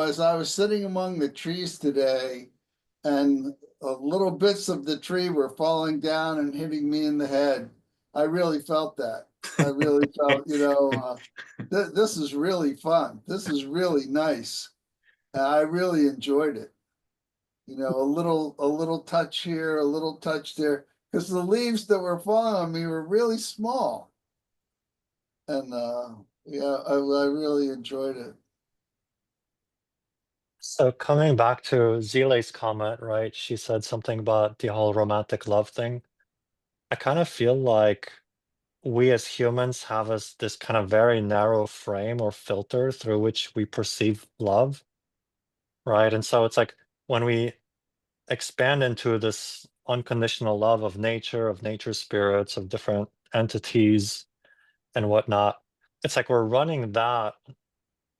as I was sitting among the trees today, and little bits of the tree were falling down and hitting me in the head, I really felt that. I really felt, this is really fun. This is really nice. And I really enjoyed it. A little touch here, a little touch there, because the leaves that were falling on me were really small. And yeah, I really enjoyed it. So coming back to Zile's comment, right? She said something about the whole romantic love thing. I kind of feel like we as humans have this kind of very narrow frame or filter through which we perceive love, right? And so it's like when we expand into this unconditional love of nature spirits, of different entities and whatnot, it's like we're running that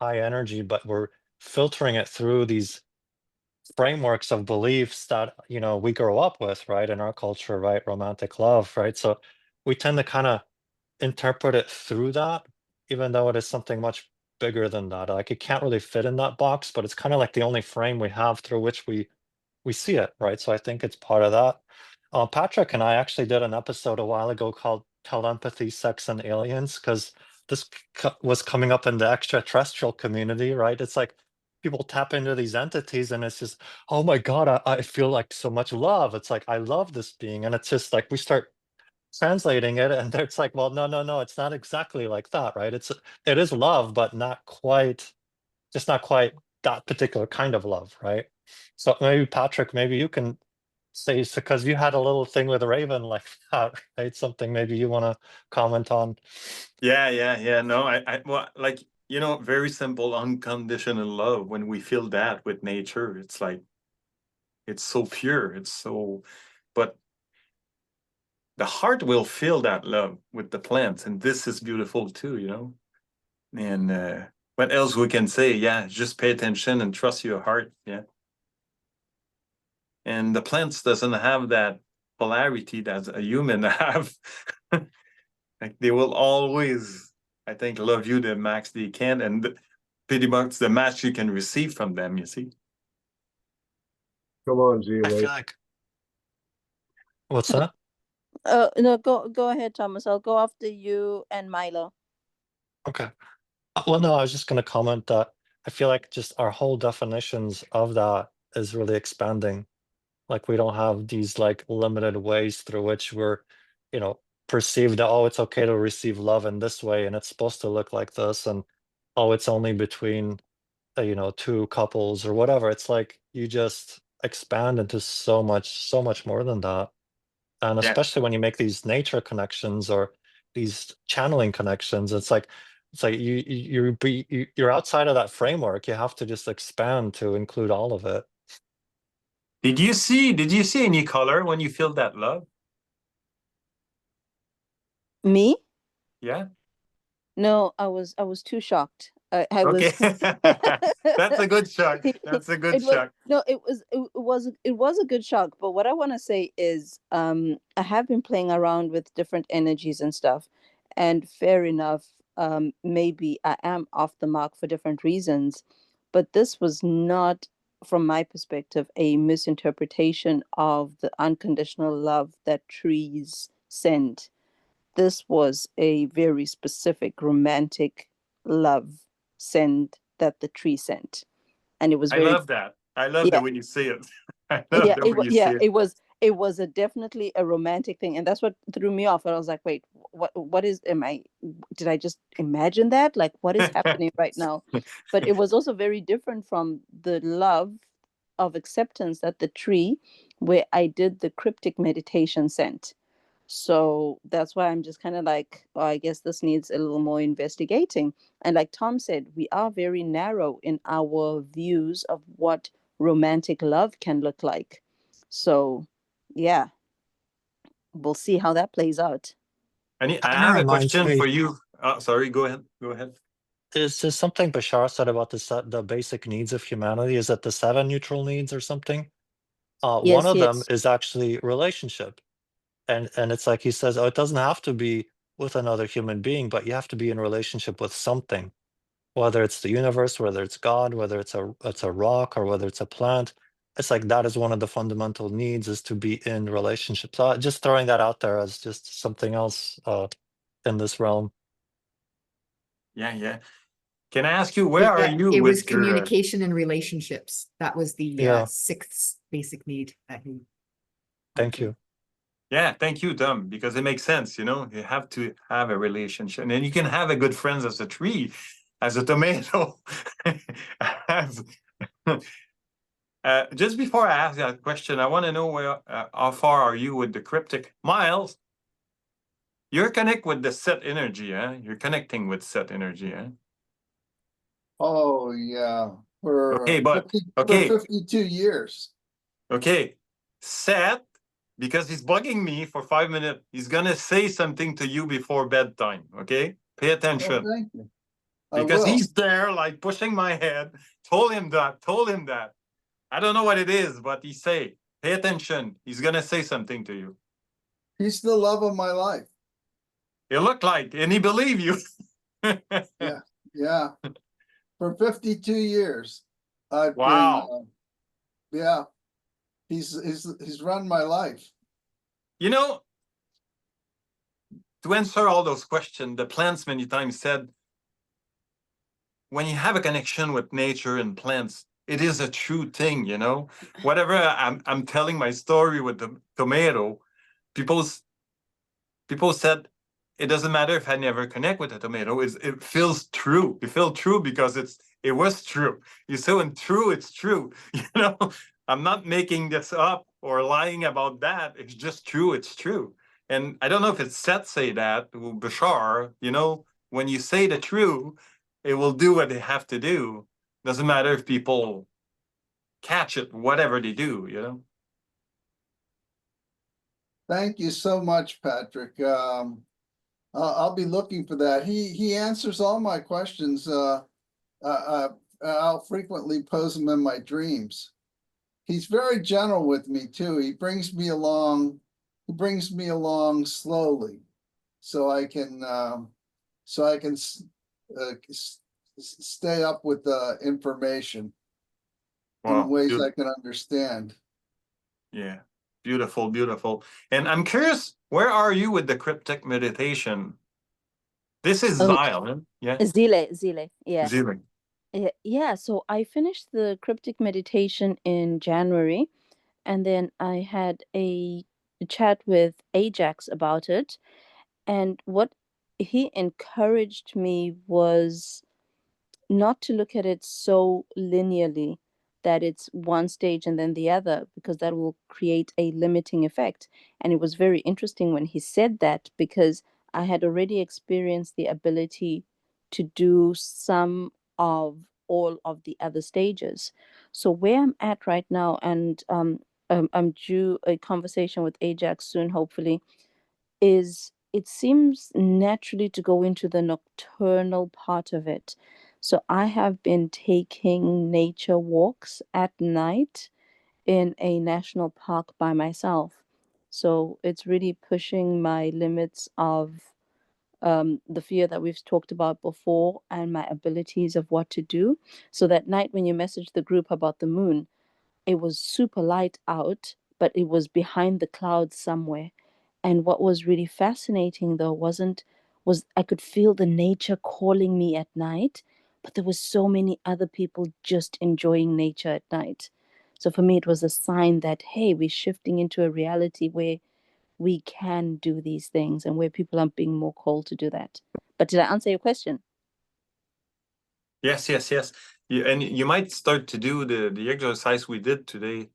high energy, but we're filtering it through these frameworks of beliefs that we grow up with, right, in our culture, right, romantic love, right? So we tend to kind of interpret it through that, even though it is something much bigger than that. Like it can't really fit in that box, but it's kind of like the only frame we have through which we see it, right? So I think it's part of that. Patrick and I actually did an episode a while ago called Telepathy, Sex, and Aliens, because this was coming up in the extraterrestrial community, right? It's like people tap into these entities and it's just, oh my God, I feel like so much love. It's like, I love this being. And it's just like, we start translating it and it's like, well, no, it's not exactly like that, right? It is love, but not quite that particular kind of love, right? So maybe Patrick, maybe you can say, because you had a little thing with Raven like that, right? Something maybe you want to comment on. Yeah. No, well, like, very simple, unconditional love. When we feel that with nature, it's like, it's so pure. But the heart will feel that love with the plants. And this is beautiful too, And what else we can say? Yeah, just pay attention and trust your heart. Yeah. And the plants doesn't have that polarity that a human have. Like they will always, I think, love you the max they can, and pretty much the match you can receive from them, you see. Come on, I feel Zile. like, what's that? No, go ahead, Thomas. I'll go after you and Milo. Okay. Well, no, I was just going to comment that I feel like just our whole definitions of that is really expanding. Like we don't have these like limited ways through which we're, perceived that, oh, it's okay to receive love in this way and it's supposed to look like this, and oh, it's only between two couples or whatever. It's like you just expand into so much more than that. And Yeah. especially when you make these nature connections or these channeling connections, it's like It's like you're outside of that framework. You have to just expand to include all of it. Did you see any color when you feel that love? Me? Yeah. No, I was too shocked. I Okay. was. That's a good shock. it, That's a good it was shock. no, it was a good shock. But what I want to say is, I have been playing around with different energies and stuff, and fair enough. Maybe I am off the mark for different reasons, but this was not, from my perspective, a misinterpretation of the unconditional love that trees send. This was a very specific romantic love send that the tree sent, and it was I very, love that. I love the yeah, way you say it. I love the way you yeah, say it. it was a definitely a romantic thing, and that's what threw me off. And I was like, wait, what is, am I, did I just imagine that, like what is happening right now? But it was also very different from the love of acceptance that the tree, where I did the cryptic meditation, sent. So that's why I'm just kind of like, oh, I guess this needs a little more investigating. And like Tom said, we are very narrow in our views of what romantic love can look like. So, yeah, we'll see how that plays out. I Kind of have a reminds question me. for you. Sorry, go ahead. Go ahead. Is this something Bashar said about the basic needs of humanity? Is it the 7 neutral needs or something? One Yes, of them yes. is actually relationship. And it's like he says, oh, it doesn't have to be with another human being, but you have to be in relationship with something, whether it's the universe, whether it's God, whether it's a rock, or whether it's a plant. It's like that is one of the fundamental needs, is to be in relationship. So just throwing that out there as just something else in this realm. Yeah, yeah. Can I ask you, where are Yeah, you it was with your communication and relationships. That was the Yeah, sixth basic need that he went thank through. you. Yeah, thank you, Tom, because it makes sense, you know, you have to have a relationship. And then you can have a good friends as a tree, as a tomato. as, just before I ask that question, I want to know where how far are you with the cryptic? Miles, you're connect with the set energy, huh? You're connecting with set energy, huh? Oh, yeah, Okay, for but 52 years. okay. Set, because he's bugging me for 5 minutes. He's gonna say something to you before bedtime. Okay, pay Oh, attention. thank you. I Because will. he's there like pushing my head. Told him that. I don't know what it is, but he say, pay attention. He's gonna say something to you. He's the love of my life. It looked like, and he believe you. Yeah, yeah. For 52 years, I've been, Wow. yeah, he's run my life. You know, to answer all those questions, the plants many times said, when you have a connection with nature and plants, it is a true thing, you know. Whatever I'm telling my story with the tomato, people said it doesn't matter if I never connect with a tomato. It feels true. It feels true because it was true. You say when true, it's true. You know, I'm not making this up or lying about that. It's just true. It's true. And I don't know if it's Seth say that or Bashar. You know, when you say the true, it will do what they have to do. Doesn't matter if people catch it, whatever they do. You know. Thank you so much, Patrick. I'll be looking for that. He answers all my questions. I'll frequently pose them in my dreams. He's very gentle with me too. He brings me along. He brings me along slowly, so I can stay up with the information in Wow. ways I can understand. Yeah, beautiful, beautiful. And I'm curious, where are you with the cryptic meditation? This is Oh, Zile, huh? Yeah, Zile, yeah. Zile. Yeah, so I finished the cryptic meditation in January, and then I had a chat with Ajax about it. And what he encouraged me was not to look at it so linearly, that it's one stage and then the other, because that will create a limiting effect. And it was very interesting when he said that, because I had already experienced the ability to do some of all of the other stages. So where I'm at right now, and I'm due a conversation with Ajax soon, hopefully, is it seems naturally to go into the nocturnal part of it. So I have been taking nature walks at night in a national park by myself. So it's really pushing my limits of the fear that we've talked about before and my abilities of what to do. So that night when you messaged the group about the moon, it was super light out, but it was behind the clouds somewhere. And what was really fascinating though was I could feel the nature calling me at night, but there was so many other people just enjoying nature at night. So for me, it was a sign that, hey, we're shifting into a reality where we can do these things and where people are being more called to do that. But did I answer your question? Yes, yes, yes. And you might start to do the exercise we did today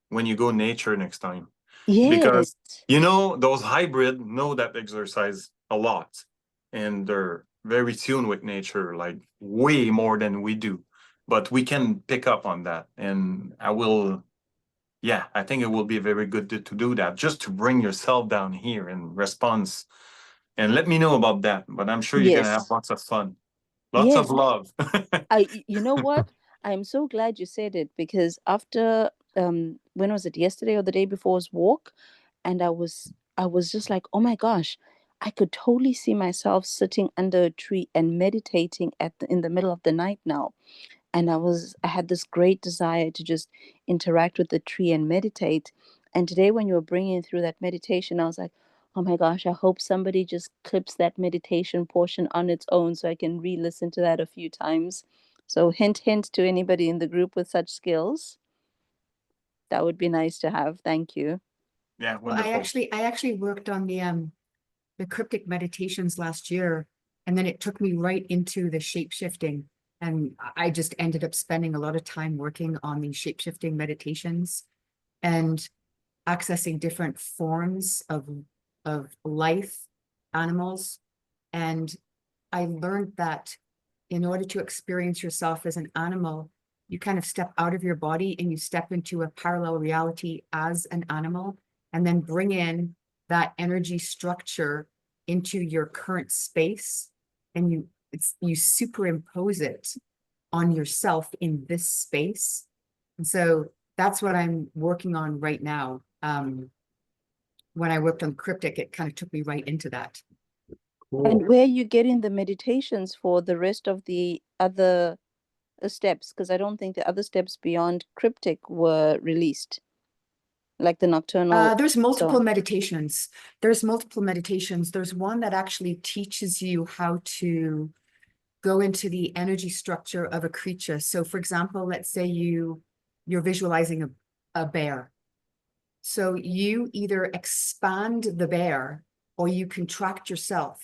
when you go nature next time. Because Yes. those hybrid know that exercise a lot, and they're very tuned with nature, like way more than we do. But we can pick up on that, and I think it will be very good to do that, just to bring yourself down here in response. And let me know about that. But I'm sure you're gonna have Yes. lots of fun, lots of Yes. love. You know what? I'm so glad you said it, because after when was it, yesterday or the day before's walk, and I was just like, oh my gosh, I could totally see myself sitting under a tree and meditating in the middle of the night now. And I had this great desire to just interact with the tree and meditate. And today when you were bringing through that meditation, I was like, oh my gosh, I hope somebody just clips that meditation portion on its own so I can re-listen to that a few times. So hint hint to anybody in the group with such skills, that would be nice to have. Thank you. Yeah, Well, wonderful. I actually worked on the cryptic meditations last year, and then it took me right into the shape shifting. And I just ended up spending a lot of time working on these shape shifting meditations and accessing different forms of life, animals. And I learned that in order to experience yourself as an animal, you kind of step out of your body and you step into a parallel reality as an animal, and then bring in that energy structure into your current space, and you superimpose it on yourself in this space. And so that's what I'm working on right now. When I worked on cryptic, it kind of took me right into that. Cool. And where are you getting the meditations for the rest of the other steps? Because I don't think the other steps beyond cryptic were released, like the nocturnal. There's So multiple on. meditations. There's multiple meditations. There's one that actually teaches you how to go into the energy structure of a creature. So for example, let's say you're visualizing a bear. So you either expand the bear or you contract yourself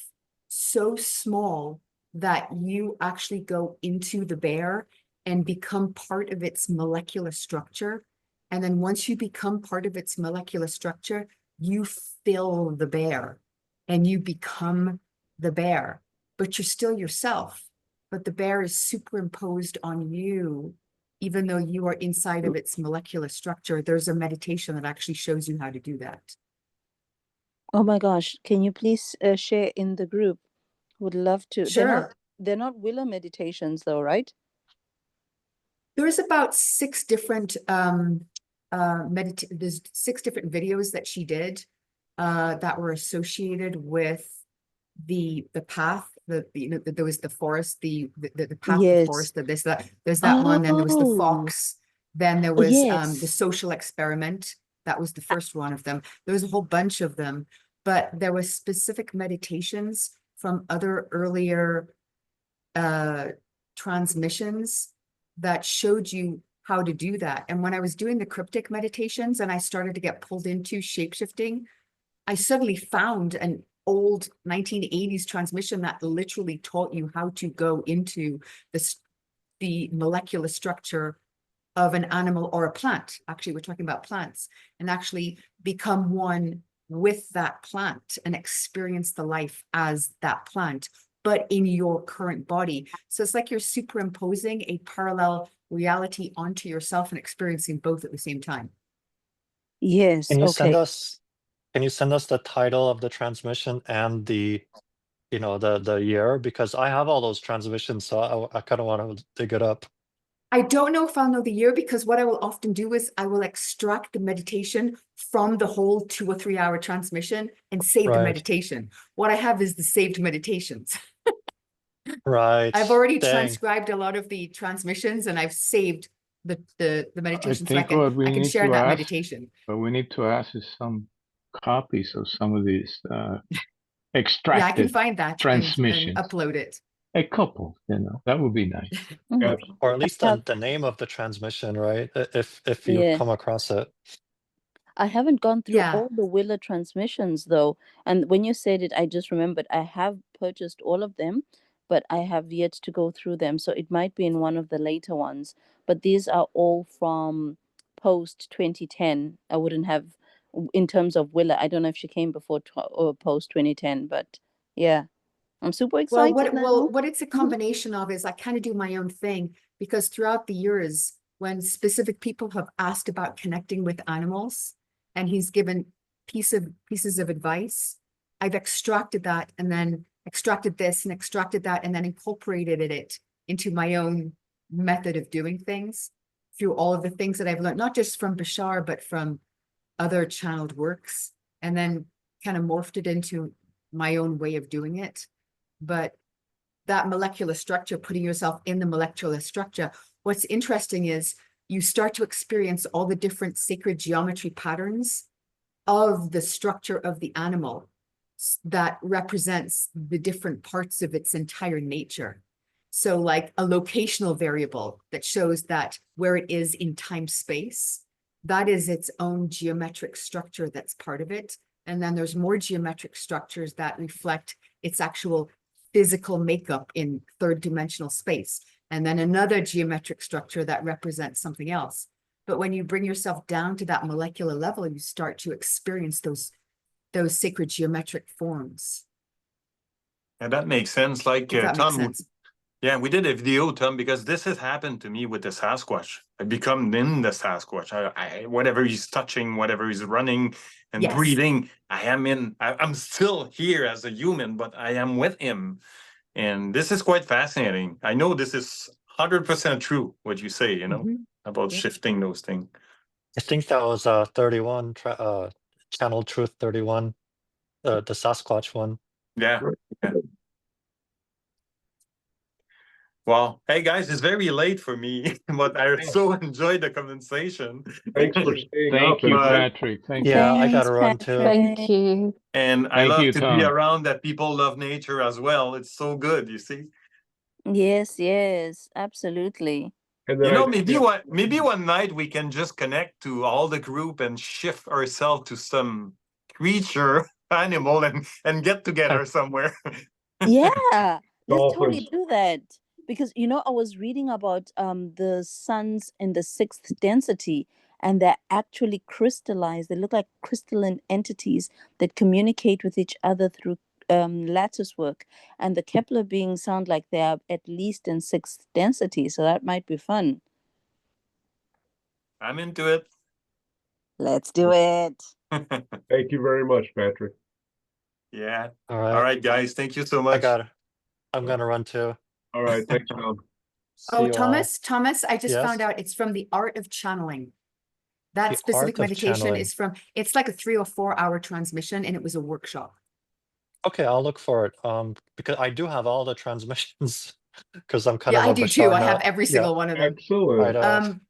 so small that you actually go into the bear and become part of its molecular structure. And then once you become part of its molecular structure, you fill the bear and you become the bear, but you're still yourself. But the bear is superimposed on you, even though you are inside of its molecular structure. There's a meditation that actually shows you how to do that. Oh my gosh, can you please share in the group? Would love to. Sure. They're not Willa meditations though, right? There's about 6 different there's 6 different videos that she did that were associated with the path, there was the forest, the path, the Yes. forest, there's that one, then there was the Oh, fox, then there was the yes. social experiment. That was the first one of them. There was a whole bunch of them, but there were specific meditations from other earlier transmissions that showed you how to do that. And when I was doing the cryptic meditations and I started to get pulled into shapeshifting, I suddenly found an old 1980s transmission that literally taught you how to go into the molecular structure of an animal or a plant. Actually, we're talking about plants, and actually become one with that plant and experience the life as that plant, but in your current body. So it's like you're superimposing a parallel reality onto yourself and experiencing both at the same time. Yes. Can you send Okay. us the title of the transmission and the the year? Because I have all those transmissions, so I kind of want to dig it up. I don't know if I'll know the year, because what I will often do is I will extract the meditation from the whole 2 or 3 hour transmission and save the Right. meditation. What I have is the saved meditations. Right. I've already Dang. transcribed a lot of the transmissions and I've saved the I meditation, so think what we I can need share to that ask, meditation. what we need to ask is some copies of some of these Yeah, I can extracted find that and transmissions. upload it. A couple, that would be nice. Mhm. Or at least I have- the name of the transmission, right? If you Yeah. come across it. I haven't gone through Yeah. all the Willa transmissions though. And when you said it, I just remembered I have purchased all of them, but I have yet to go through them. So it might be in one of the later ones. But these are all from post 2010. I wouldn't have, in terms of Willa, I don't know if she came before or post 2010, but yeah, I'm super excited now. What it's a combination of is I kind of do my own thing, because throughout the years, when specific people have asked about connecting with animals and he's given pieces of advice, I've extracted that and then extracted this and extracted that and then incorporated it into my own method of doing things through all of the things that I've learned, not just from Bashar, but from other channeled works, and then kind of morphed it into my own way of doing it. But that molecular structure, putting yourself in the molecular structure, what's interesting is you start to experience all the different sacred geometry patterns of the structure of the animal that represents the different parts of its entire nature. So like a locational variable that shows that where it is in time space, that is its own geometric structure that's part of it. And then there's more geometric structures that reflect its actual physical makeup in third dimensional space. And then another geometric structure that represents something else. But when you bring yourself down to that molecular level, you start to experience those sacred geometric forms. And that makes sense. Like If that makes Tom, sense. yeah, we did a video, Tom, because this has happened to me with the Sasquatch. I become in the Sasquatch. Whatever he's touching, whatever he's running and Yes. breathing, I'm still here as a human, but I am with him. And this is quite fascinating. I know this is 100% true, what you say, about Yep. shifting those things. I think that was 31 Channel Truth 31, the Sasquatch one. Yeah. Well, hey guys, it's very late for me, but I so enjoyed the conversation. Thanks for staying Thank up. you, and Patrick. Thank you. Yeah, I Thanks, gotta run too. Thank you. And I Thank love you, to Tom. be around that people love nature as well. It's so good, you see. Yes, yes, absolutely. And then I think Maybe one night we can just connect to all the group and shift ourselves to some creature, animal, and get together somewhere. Yeah, let's totally Dolphins. do that. Because I was reading about the suns in the sixth density, and they're actually crystallized. They look like crystalline entities that communicate with each other through lattice work. And the Kepler beings sound like they are at least in sixth density, so that might be fun. I'm into it. Let's do it. Thank you very much, Patrick. Yeah. All right. All right, guys. Thank you so much. I'm gonna run too. All right, thanks, Tom. See Oh, you all. Thomas, I just Yes? found out it's from the art of channeling. That The specific Art of meditation Channeling. is it's like a 3 or 4 hour transmission, and it was a workshop. Okay, I'll look for it. Because I do have all the transmissions because I'm kind Yeah, of I a do too. I Bashar have nut. every Yeah, single one of them. Excellent.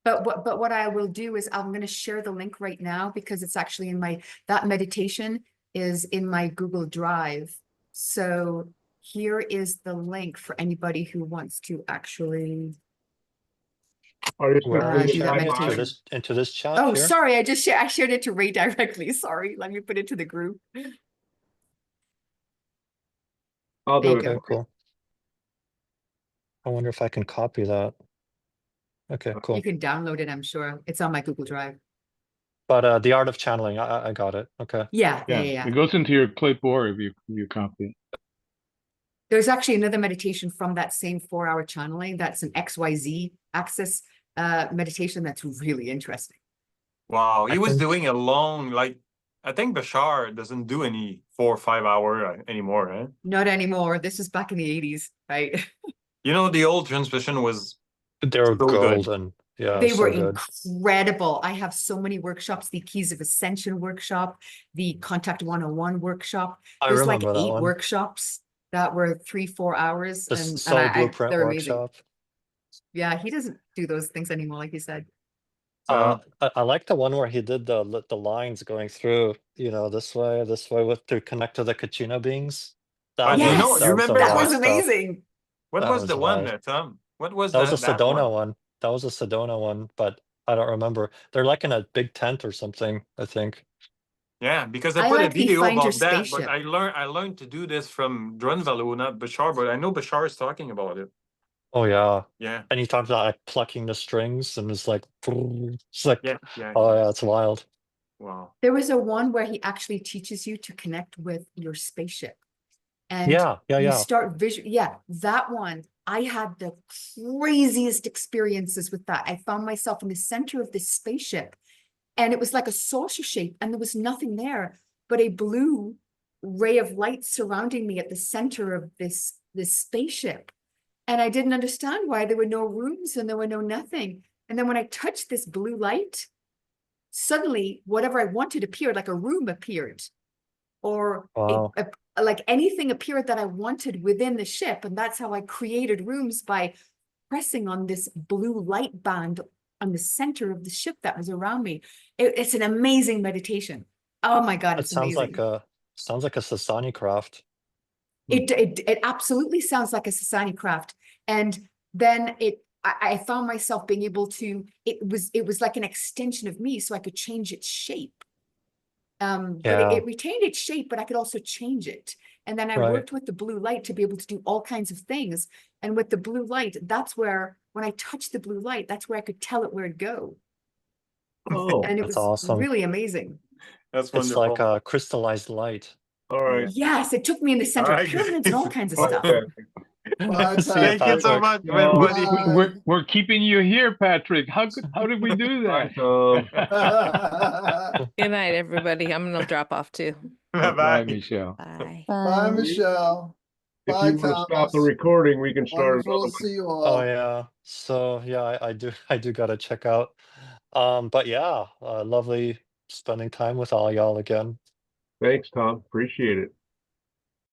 But what I will do is I'm going to share the link right now, because it's actually in that meditation is in my Google Drive. So here is the link for anybody who wants to actually Where are you do that sharing it? meditation. Into this chat Oh, here? sorry, I shared it to Ray directly. Sorry, let me put it to the group. I'll do it. There you Okay, cool. I wonder if I can copy that. Okay, go. cool. You can download it, I'm sure. It's on my Google Drive. But the Art of Channeling, I got it. Okay. Yeah. It goes into your clipboard if you copy. There's actually another meditation from that same 4-hour channeling. That's an XYZ axis meditation that's really interesting. Wow, he I was think- doing a long, like, I think Bashar doesn't do any 4 or 5 hour anymore, eh? Not anymore. This is back in the 80s, right? You know, the old transmission was They were so good. golden. Yeah, They so were good. incredible. I have so many workshops, the Keys of Ascension workshop, the Contact 101 workshop. I There's like remember that 8 one. workshops that were 3-4 hours. The And Soul Blueprint they're amazing. workshop. Yeah, he doesn't do those things anymore, like you said. I like the one where he did the lines going through, this way with to connect to the Kachina beings. That You was, know, Yes, you remember that wild was stuff. amazing. What That was was the one, wild. Tom? What was That was a that Sedona one? one. That was a Sedona one, but I don't remember. They're like in a big tent or something, I think. Yeah, because I I put a like the video Find Your about that, but Spaceship. I learned to do this from Drunvalo, not Bashar, but I know Bashar is talking about it. Oh yeah. Yeah, And he talked about like plucking the strings and it's like, it's like, yeah. oh yeah, it's wild. Wow. There was a one where he actually teaches you to connect with your spaceship. And Yeah. you start that one. I had the craziest experiences with that. I found myself in the center of this spaceship, and it was like a saucer shape, and there was nothing there but a blue ray of light surrounding me at the center of this spaceship. And I didn't understand why there were no rooms and there were no nothing. And then when I touched this blue light, suddenly whatever I wanted appeared, like a room appeared, or Wow. like anything appeared that I wanted within the ship. And that's how I created rooms, by pressing on this blue light band on the center of the ship that was around me. It's an amazing meditation. Oh my God, It it's sounds amazing. like a Sasani craft. It absolutely sounds like a Sasani craft. And then I found myself being able to, it was like an extension of me, so I could change its shape. But it retained its shape, but I could also change it. And then I worked with the blue light to be able to do all kinds of things. And with the blue light, that's where, when I touched the blue light, that's where I could tell it where to go. Oh, And it That's was awesome. really amazing. That's It's wonderful. like a crystallized light. all right. Yes, it took me in the center of pyramids and all kinds of stuff. Okay. Bye, See you, Thank you so Patrick. much, Yeah. everybody. Bye. We're keeping you here, Patrick. How did we do Bye, that? Tom. Good night, everybody. I'm gonna drop off too. Bye, Bye. Michelle. Bye. Bye, Michelle. If Bye, you want to stop the Thomas. recording, we can start Wonderful another to one. see you Oh all. yeah. So yeah, I do gotta check out. But yeah, lovely spending time with all y'all again. Thanks, Tom. Appreciate it.